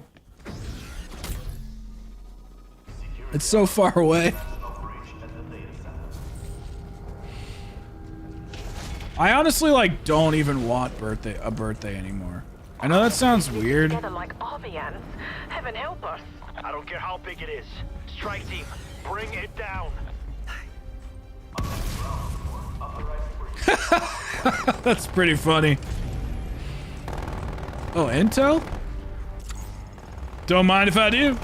S1: It's so far away. I honestly, like, don't even want a birthday anymore. I know that sounds weird.
S4: Together like RVNs. Heaven help us.
S2: I don't care how big it is. Strike team, bring it down.
S1: That's pretty funny. Oh, intel? Don't mind if I do.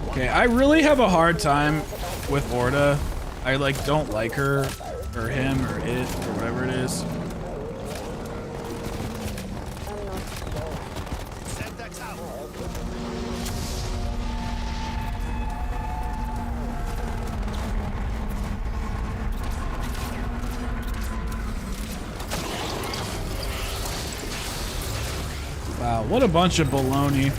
S1: Okay, I really have a hard time with Orta. I like don't like her or him or it or whatever it is. Wow, what a bunch of baloney.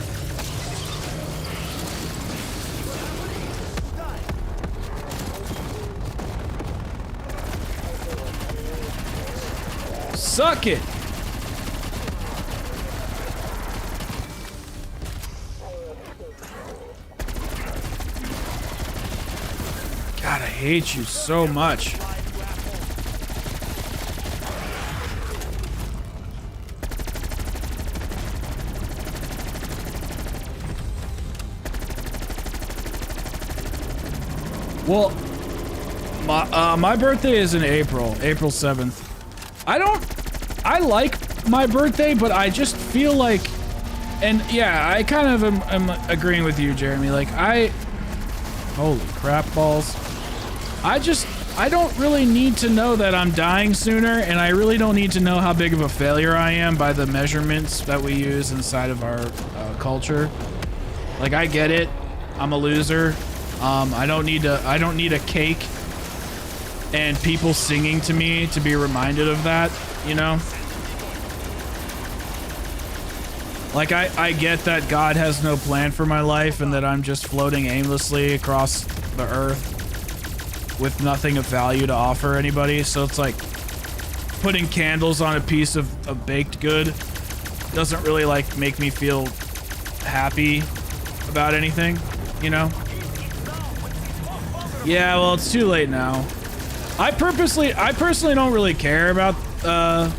S1: Suck it! God, I hate you so much. Well, my birthday is in April 7th. I like my birthday, but I just feel like, and yeah, I kind of am agreeing with you, Jeremy. Like, holy crap balls. I don't really need to know that I'm dying sooner, and I really don't need to know how big of a failure I am by the measurements that we use inside of our culture. Like, I get it. I'm a loser. I don't need a cake and people singing to me to be reminded of that, you know? Like, I get that God has no plan for my life and that I'm just floating aimlessly across the earth with nothing of value to offer anybody. So it's like putting candles on a piece of baked good doesn't really like make me feel happy about anything, you know? Yeah, well, it's too late now. I personally don't really care about, I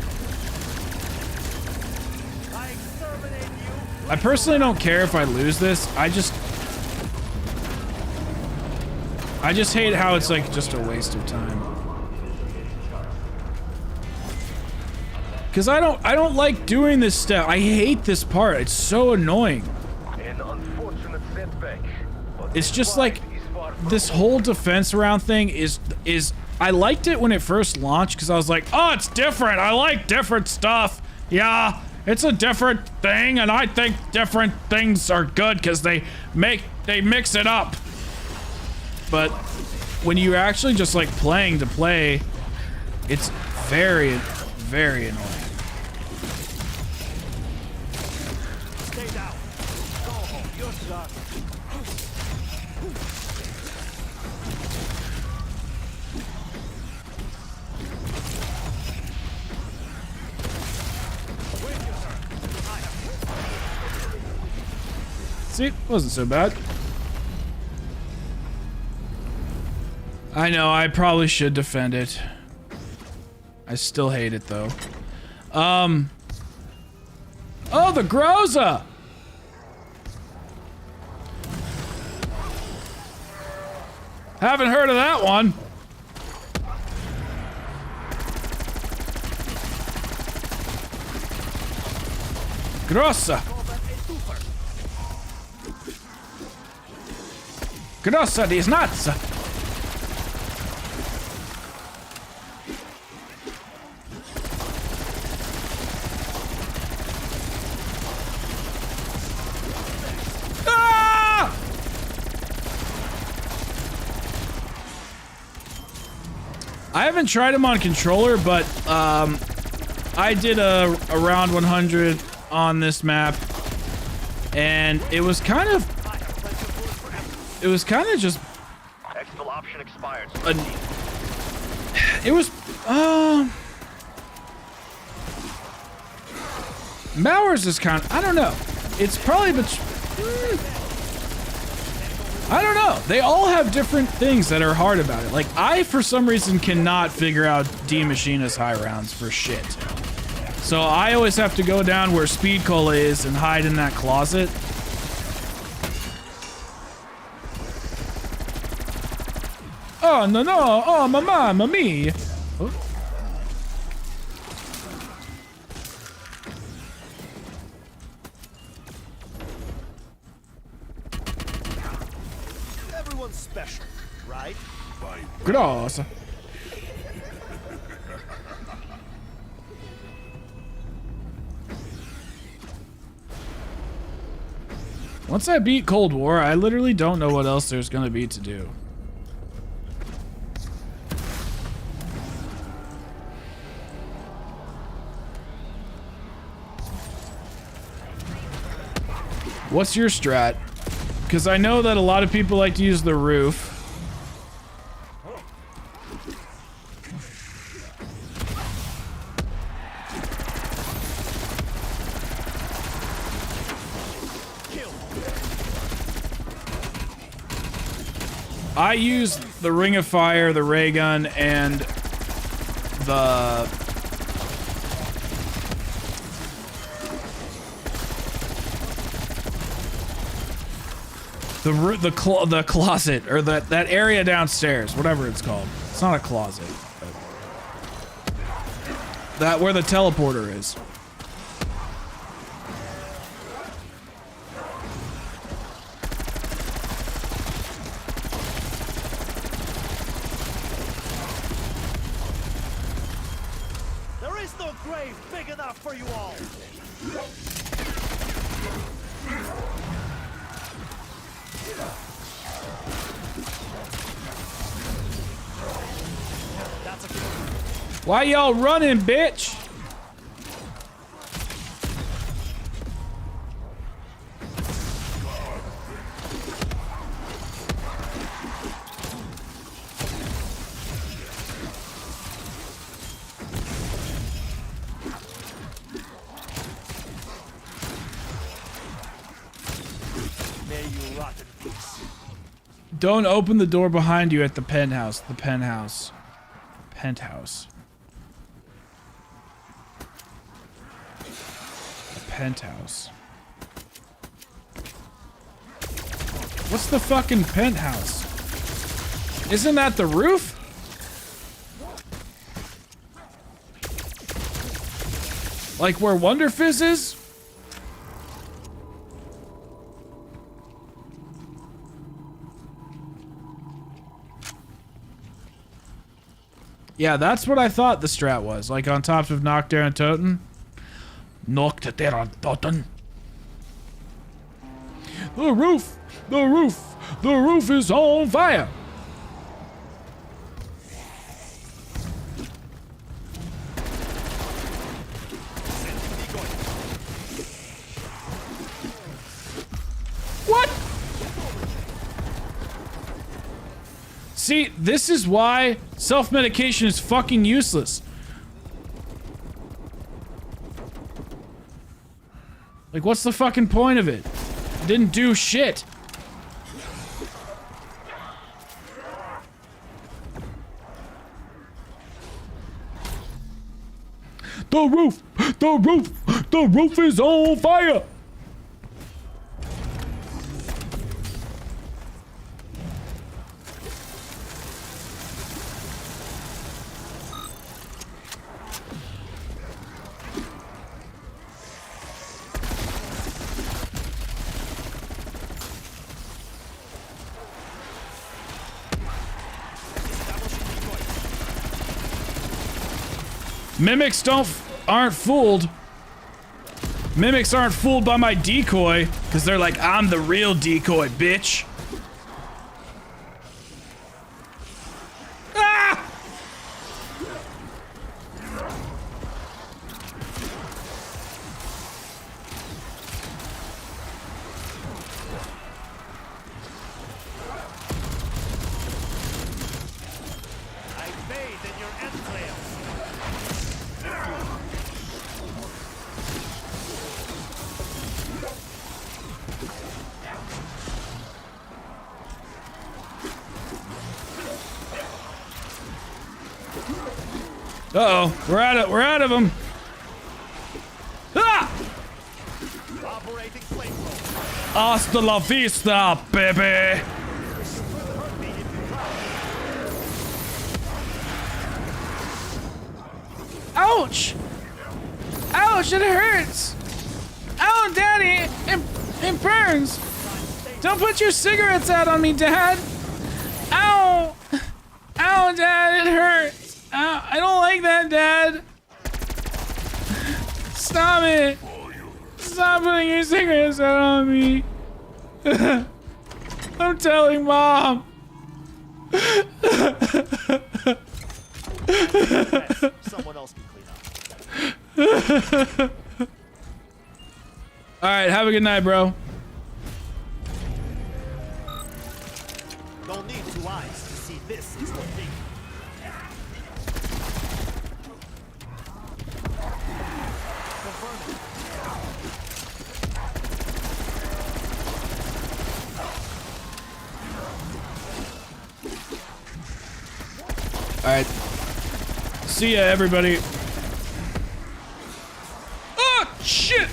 S1: personally don't care if I lose this. I just hate how it's like just a waste of time. Cause I don't like doing this step. I hate this part. It's so annoying.
S2: An unfortunate setback.
S1: It's just like this whole defense round thing is I liked it when it first launched because I was like, oh, it's different. I like different stuff. Yeah, it's a different thing, and I think different things are good because they mix it up. But when you're actually just like playing to play, it's very, very annoying.
S3: Stay down. Go home. You're done. Wait your turn.
S1: See, wasn't so bad. I know, I probably should defend it. I still hate it though. Oh, the Groza! Haven't heard of that one. Grossa. Grossa these nuts. Ah! I haven't tried them on controller, but I did a round 100 on this map, and it was kind of just
S2: Exfil option expired.
S1: it was Bowers is kind of, I don't know. It's probably I don't know. They all have different things that are hard about it. Like, I, for some reason, cannot figure out D Machina's high rounds for shit. So I always have to go down where Speed Cola is and hide in that closet. Oh, no, no. Oh, mamma mia. Oh.
S3: Everyone's special, right?
S1: Gross. Once I beat Cold War, I literally don't know what else there's gonna be to do. What's your strat? Because I know that a lot of people like to use the roof. I use the Ring of Fire, the ray gun, and the closet, or that area downstairs, whatever it's called. It's not a closet, but that where the teleporter is.
S3: There is no grave big enough for you all.
S1: Why y'all running, bitch?
S3: May you rot in peace.
S1: Don't open the door behind you at the penthouse. The penthouse. Penthouse. Penthouse. What's the fucking penthouse? Isn't that the roof? Like where Wonder Fizz is? Yeah, that's what I thought the strat was. Like on top of Knock Down Toten. Knocked there on Toten. The roof! The roof! The roof is on fire! What? See, this is why self-medication is fucking useless. Like, what's the fucking point of it? Didn't do shit. The roof is on fire. Mimics aren't fooled. Mimics aren't fooled by my decoy, because they're like, I'm the real decoy, bitch. Ah!
S3: I bathe in your entrails.
S1: Uh-oh, we're out of them. Ah!
S3: Operating flamethrower.
S1: Hasta la vista, baby. Ouch! Ouch, it hurts! Ow, Daddy! It burns! Don't put your cigarettes out on me, Dad! Ow! Ow, Dad, it hurts! Ow, I don't like that, Dad! Stop it! Stop putting your cigarettes out on me! I'm telling Mom!
S3: Someone else can clean up.
S1: Alright, have a good night, bro.
S3: Don't need 2 eyes to see this is the thing. Confirming.
S1: Alright. See ya, everybody. Oh, shit!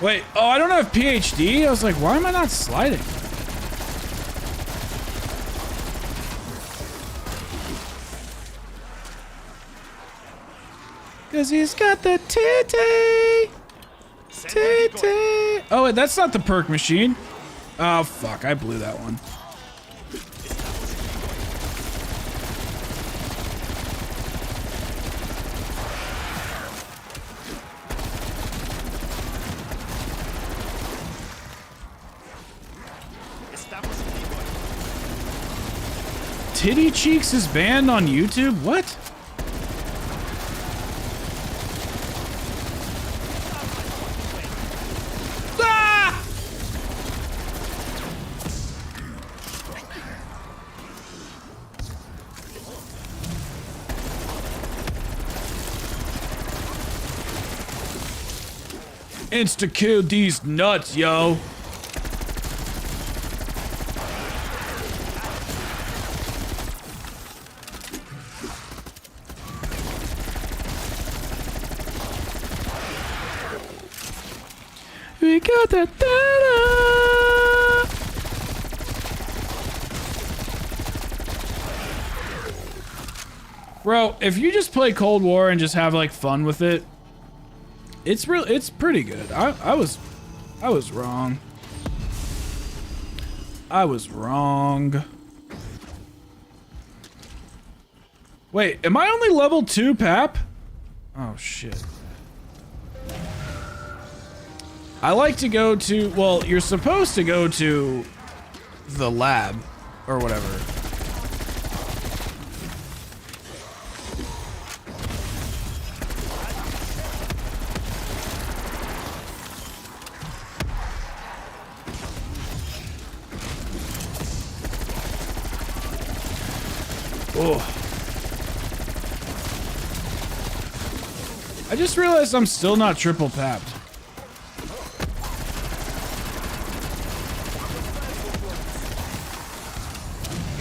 S1: Wait, oh, I don't have PhD? I was like, why am I not sliding? Cause he's got the titty. Titty. Oh, wait, that's not the perk machine. Oh, fuck, I blew that one. Titty Cheeks is banned on YouTube? What? Ah! Insta-kill these nuts, yo. We got the data. Bro, if you just play Cold War and just have like fun with it, it's pretty good. I was wrong. I was wrong. Wait, am I only level 2, Pap? Oh shit. I like to go to, well, you're supposed to go to the lab or whatever. Oh. I just realized I'm still not triple tapped.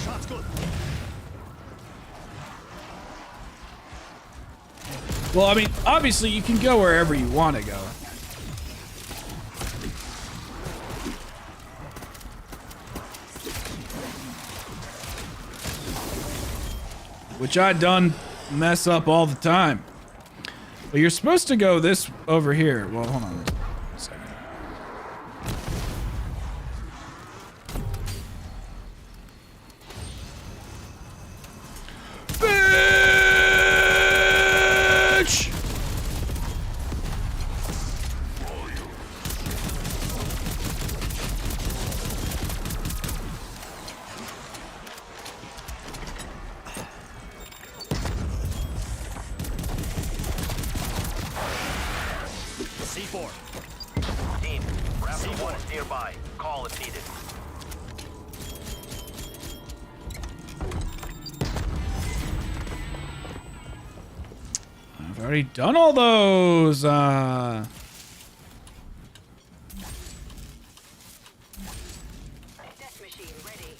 S3: Shot's good.
S1: Well, I mean, obviously you can go wherever you want to go. Which I done mess up all the time. But you're supposed to go this over here. Well, hold on a second. Bitch!
S3: C4.
S2: Team, Raptor 1 is nearby. Call if needed.
S1: I've already done all those.
S4: Death machine ready.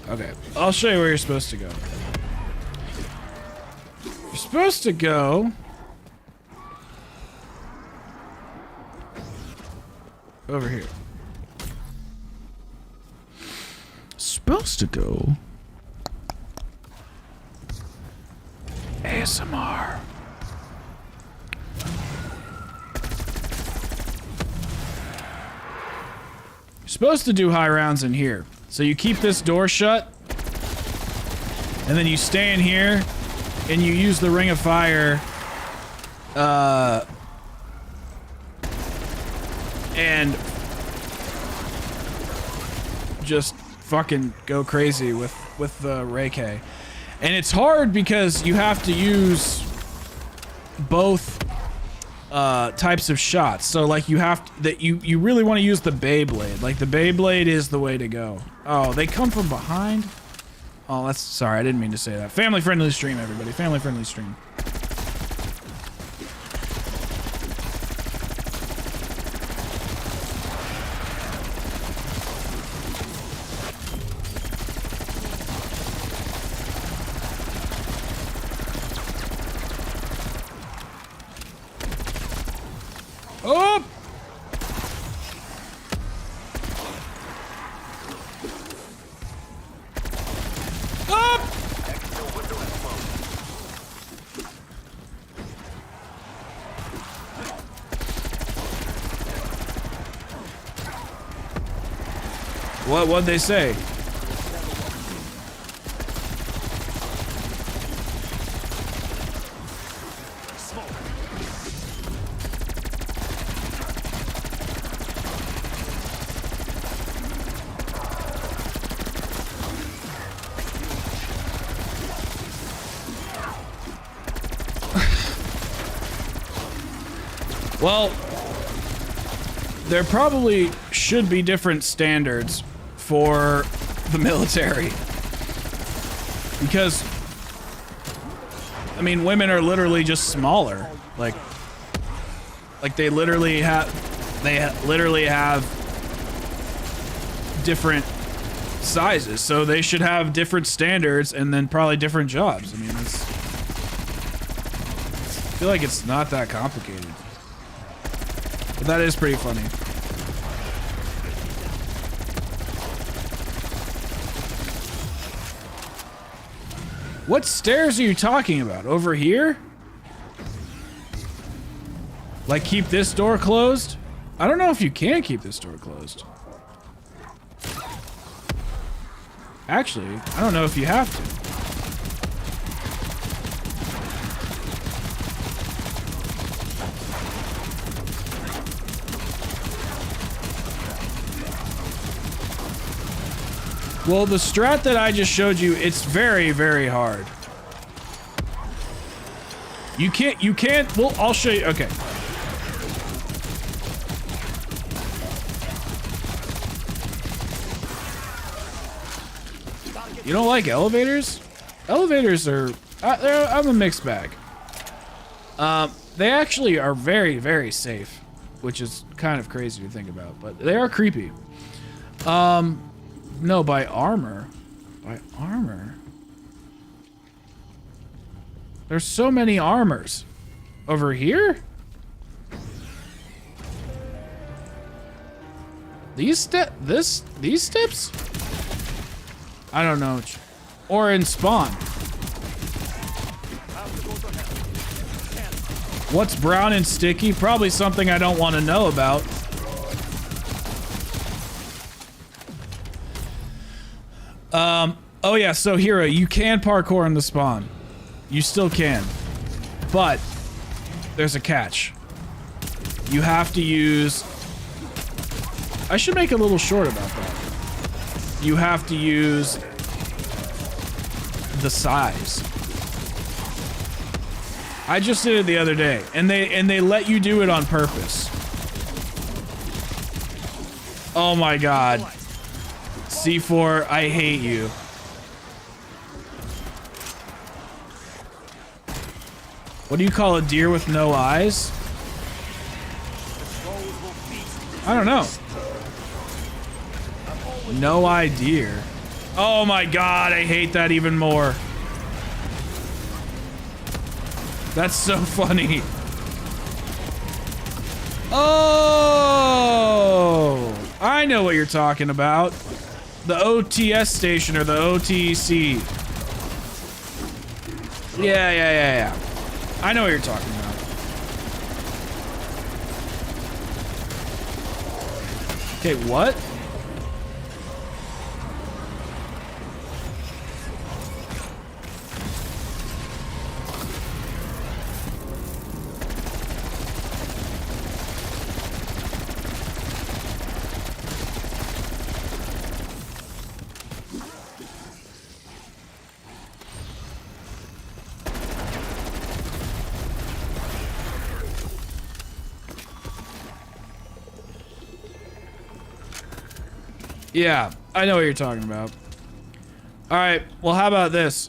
S1: Okay, I'll show you where you're supposed to go. You're supposed to go over here. Supposed to go ASMR. You're supposed to do high rounds in here. So you keep this door shut, and then you stay in here, and you use the Ring of Fire, and just fucking go crazy with the Reiki. And it's hard because you have to use both types of shots. So like you have to, you really want to use the Beyblade. Like the Beyblade is the way to go. Oh, they come from behind? Oh, that's sorry, I didn't mean to say that. Family friendly stream, everybody. Family friendly stream. Oh! Oh! What'd they say? Well, there probably should be different standards for the military. Because, I mean, women are literally just smaller. Like they literally have different sizes. So they should have different standards and then probably different jobs. I mean, I feel like it's not that complicated. But that is pretty funny. What stairs are you talking about? Over here? Like keep this door closed? I don't know if you can keep this door closed. Actually, I don't know if you have to. Well, the strat that I just showed you, it's very, very hard. You can't, well, I'll show you, okay. You don't like elevators? Elevators are... I'm a mixed bag. They actually are very, very safe, which is kind of crazy to think about, but they are creepy. No, by armor. By armor? There's so many armors. Over here? These steps? I don't know. Or in spawn. What's brown and sticky? Probably something I don't want to know about. Oh yeah, so Hero, you can parkour in the spawn. You still can. But there's a catch. You have to use... I should make a little short about that. You have to use the size. I just did it the other day, and they let you do it on purpose. Oh my god. C4, I hate you. What do you call a deer with no eyes? I don't know. No idea. Oh my god, I hate that even more. That's so funny. Oh, I know what you're talking about. The OTS station or the OTC. Yeah. I know what you're talking about. Okay, what? Yeah, I know what you're talking about. Alright, well how about this?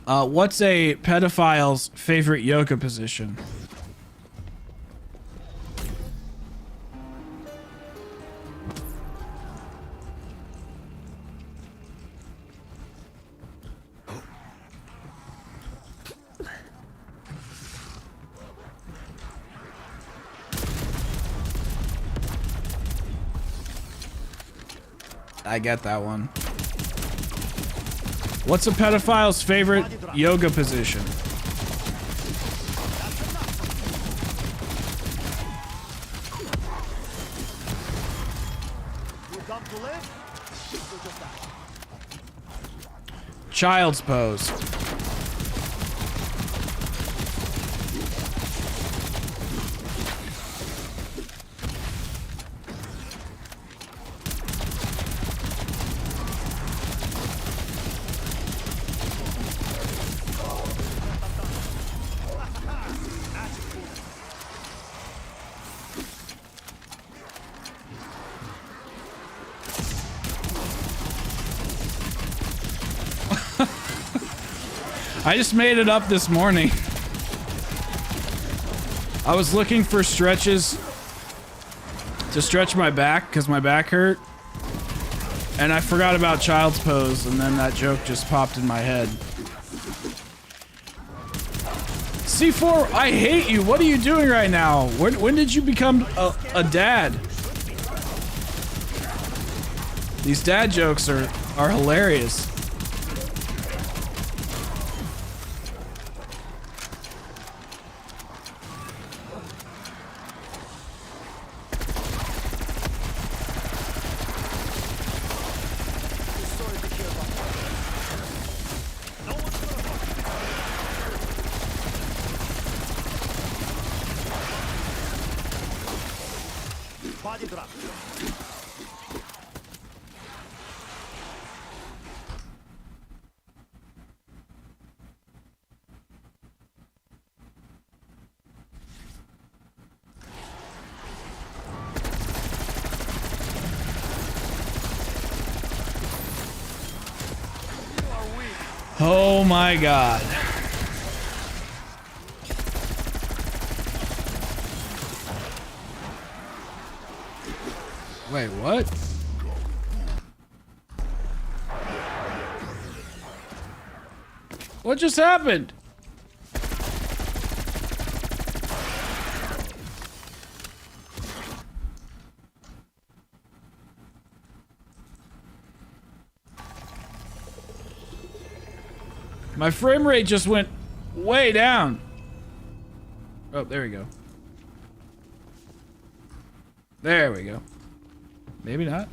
S1: What's a pedophile's favorite yoga position? I get that one. What's a pedophile's favorite yoga position? Child's pose. I just made it up this morning. I was looking for stretches to stretch my back because my back hurt. And I forgot about child's pose, and then that joke just popped in my head. C4, I hate you. What are you doing right now? When did you become a dad? These dad jokes are hilarious.
S3: Body drop.
S1: Oh my god. Wait, what? What just happened? My frame rate just went way down. Oh, there we go. There we go. Maybe not.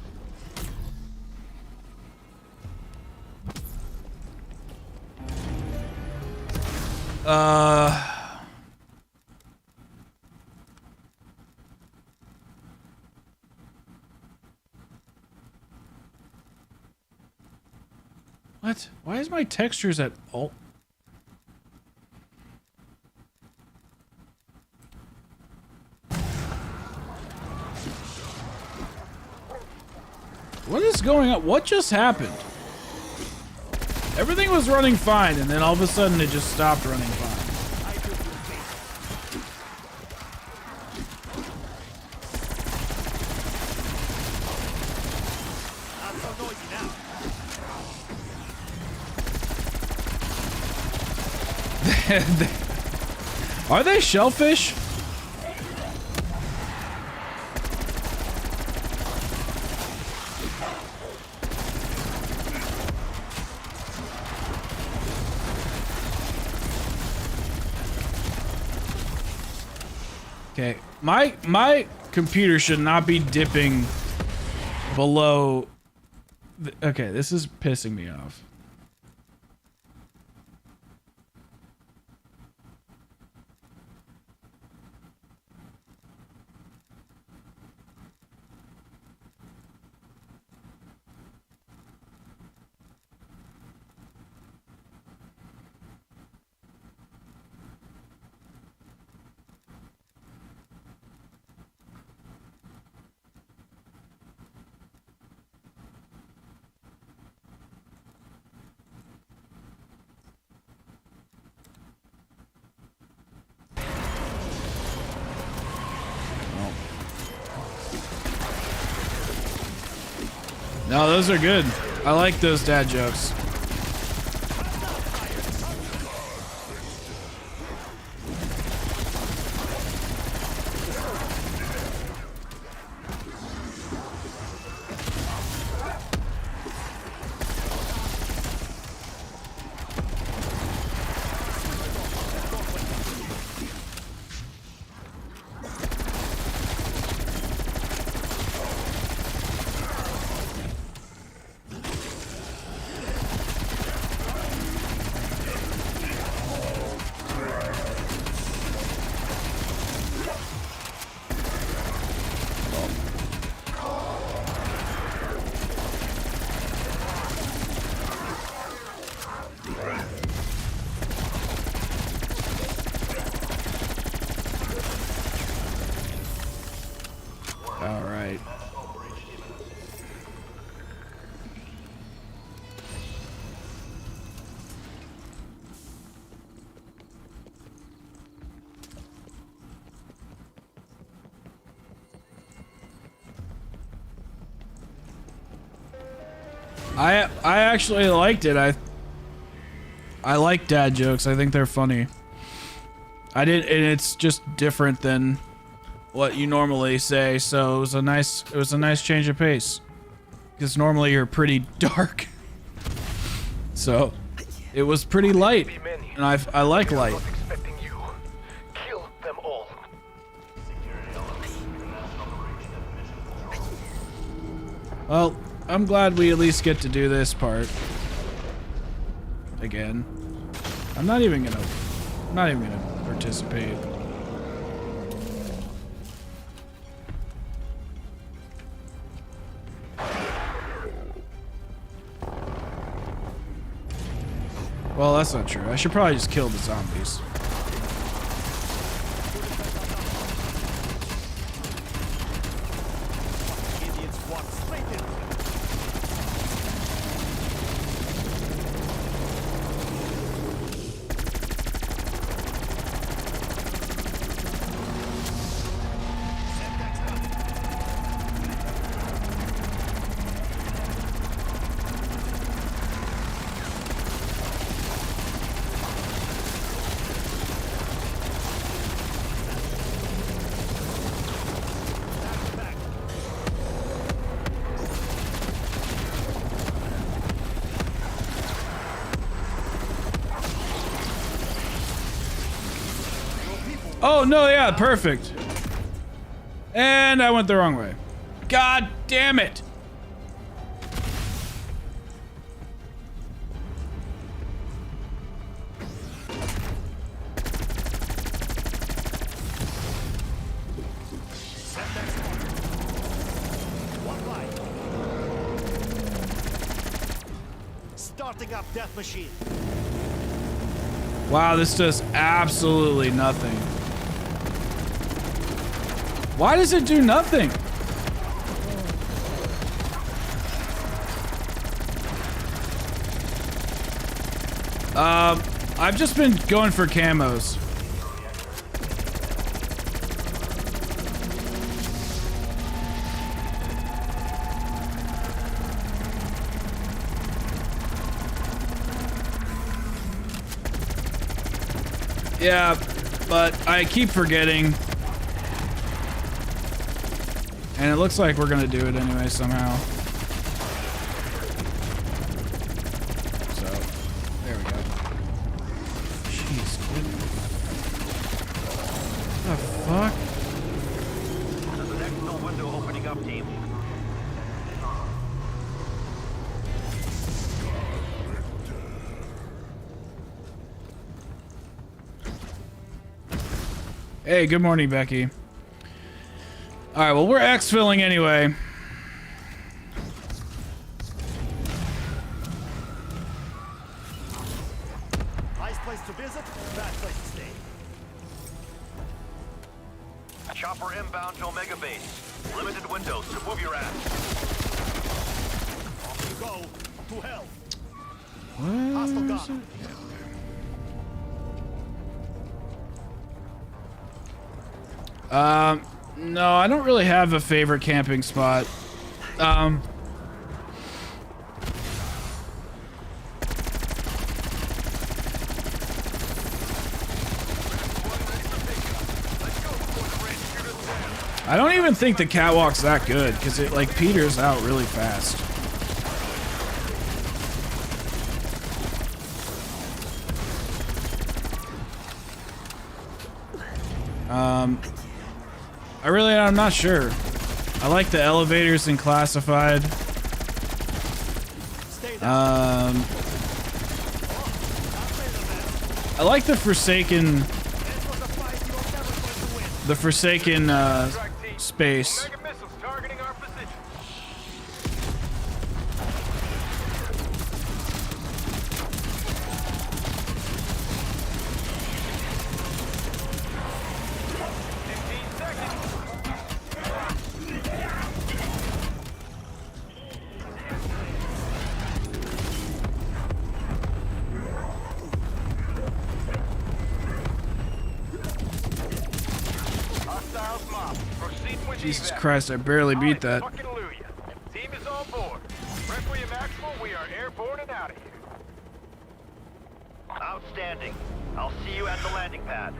S1: What? Why is my textures at all? What is going on? What just happened? Everything was running fine, and then all of a sudden it just stopped running fine. Are they shellfish? Okay, my computer should not be dipping below. Okay, this is pissing me off. No, those are good. I like those dad jokes. All right. I actually liked it. I like dad jokes. I think they're funny. And it's just different than what you normally say, so it was a nice change of pace. Because normally you're pretty dark. So it was pretty light. And I like light.
S2: Kill them all.
S1: Well, I'm glad we at least get to do this part. Again. I'm not even gonna participate. Well, that's not true. I should probably just kill the zombies. Oh, no, yeah, perfect. And I went the wrong way. God damn it.
S3: Starting up death machine.
S1: Wow, this does absolutely nothing. Why does it do nothing? I've just been going for camos. Yeah, but I keep forgetting. And it looks like we're gonna do it anyway somehow. So, there we go. Jeez, dude. What the fuck?
S2: There's an external window opening up, team.
S1: Hey, good morning, Becky. Alright, well, we're exfilling anyway.
S3: Nice place to visit, bad place to stay.
S2: Chopper inbound to Omega Base. Limited windows, so move your ass.
S3: Off you go. To hell.
S1: What
S3: Hostile
S1: is
S3: gun.
S1: it? No, I don't really have a favorite camping spot. I don't even think the catwalk's that good because it like peters out really fast. I'm not sure. I like the elevators in Classified. I like the Forsaken space.
S2: Omega missiles targeting our position.
S1: Jesus Christ, I barely beat that.
S2: Team is on board. Requiem Maxwell, we are airborne and out of here. Outstanding. I'll see you at the landing pad.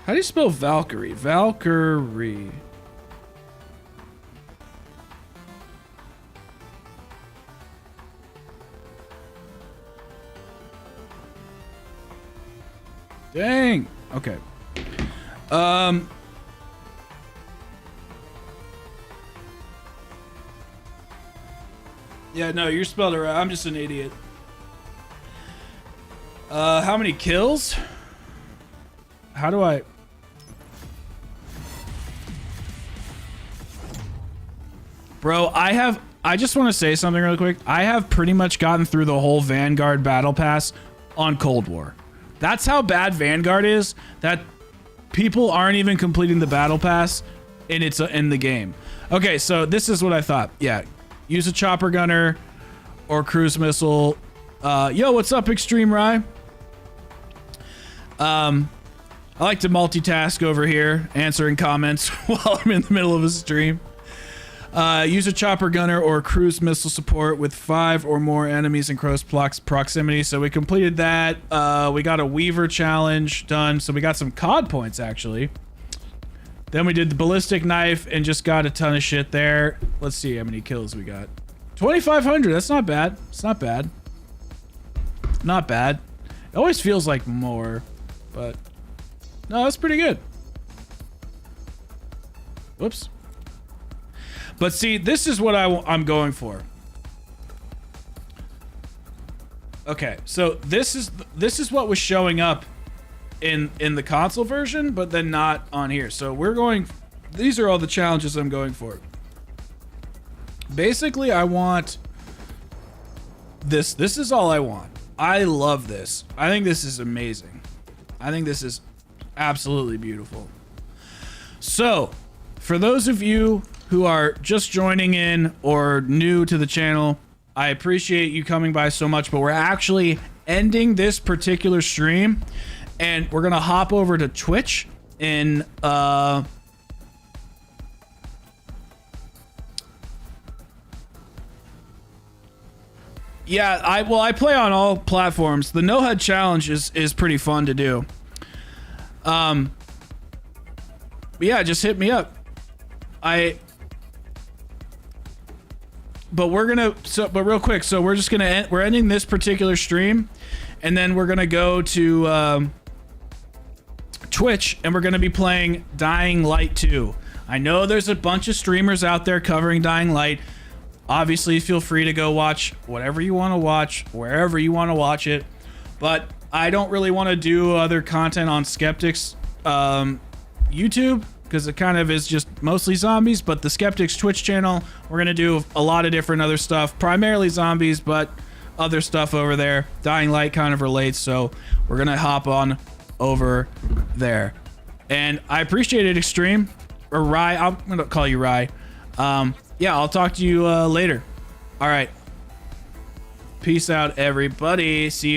S1: How do you spell Valkyrie? Valkyrie. Dang. Okay. Yeah, no, you're spelled it right. I'm just an idiot. How many kills? How do I... Bro, I just want to say something really quick. I have pretty much gotten through the whole Vanguard Battle Pass on Cold War. That's how bad Vanguard is, that people aren't even completing the battle pass and it's in the game. Okay, so this is what I thought. Yeah, use a chopper gunner or cruise missile. Yo, what's up, Extreme Rye? I like to multitask over here, answering comments while I'm in the middle of a stream. Use a chopper gunner or cruise missile support with 5 or more enemies in close proximity. So we completed that. We got a Weaver challenge done. So we got some COD points, actually. Then we did the ballistic knife and just got a ton of shit there. Let's see how many kills we got. 2,500. That's not bad. It's not bad. Not bad. It always feels like more, but no, that's pretty good. Whoops. But see, this is what I'm going for. Okay, so this is what was showing up in the console version, but then not on here. So we're going. These are all the challenges I'm going for. Basically, I want this. This is all I want. I love this. I think this is amazing. I think this is absolutely beautiful. So, for those of you who are just joining in or new to the channel, I appreciate you coming by so much, but we're actually ending this particular stream and we're gonna hop over to Twitch in yeah, I play on all platforms. The no HUD challenge is pretty fun to do. But yeah, just hit me up. But real quick, so we're just gonna we're ending this particular stream, and then we're gonna go to Twitch, and we're gonna be playing Dying Light 2. I know there's a bunch of streamers out there covering Dying Light. Obviously, feel free to go watch whatever you want to watch, wherever you want to watch it. But I don't really want to do other content on Skeptics YouTube, because it kind of is just mostly zombies. But the Skeptics Twitch channel, we're going to do a lot of different other stuff, primarily zombies, but other stuff over there. Dying Light kind of relates, so we're going to hop on over there. And I appreciate it, Extreme, or Rye. I'm going to call you Rye. Yeah, I'll talk to you later. All right. Peace out, everybody. See you.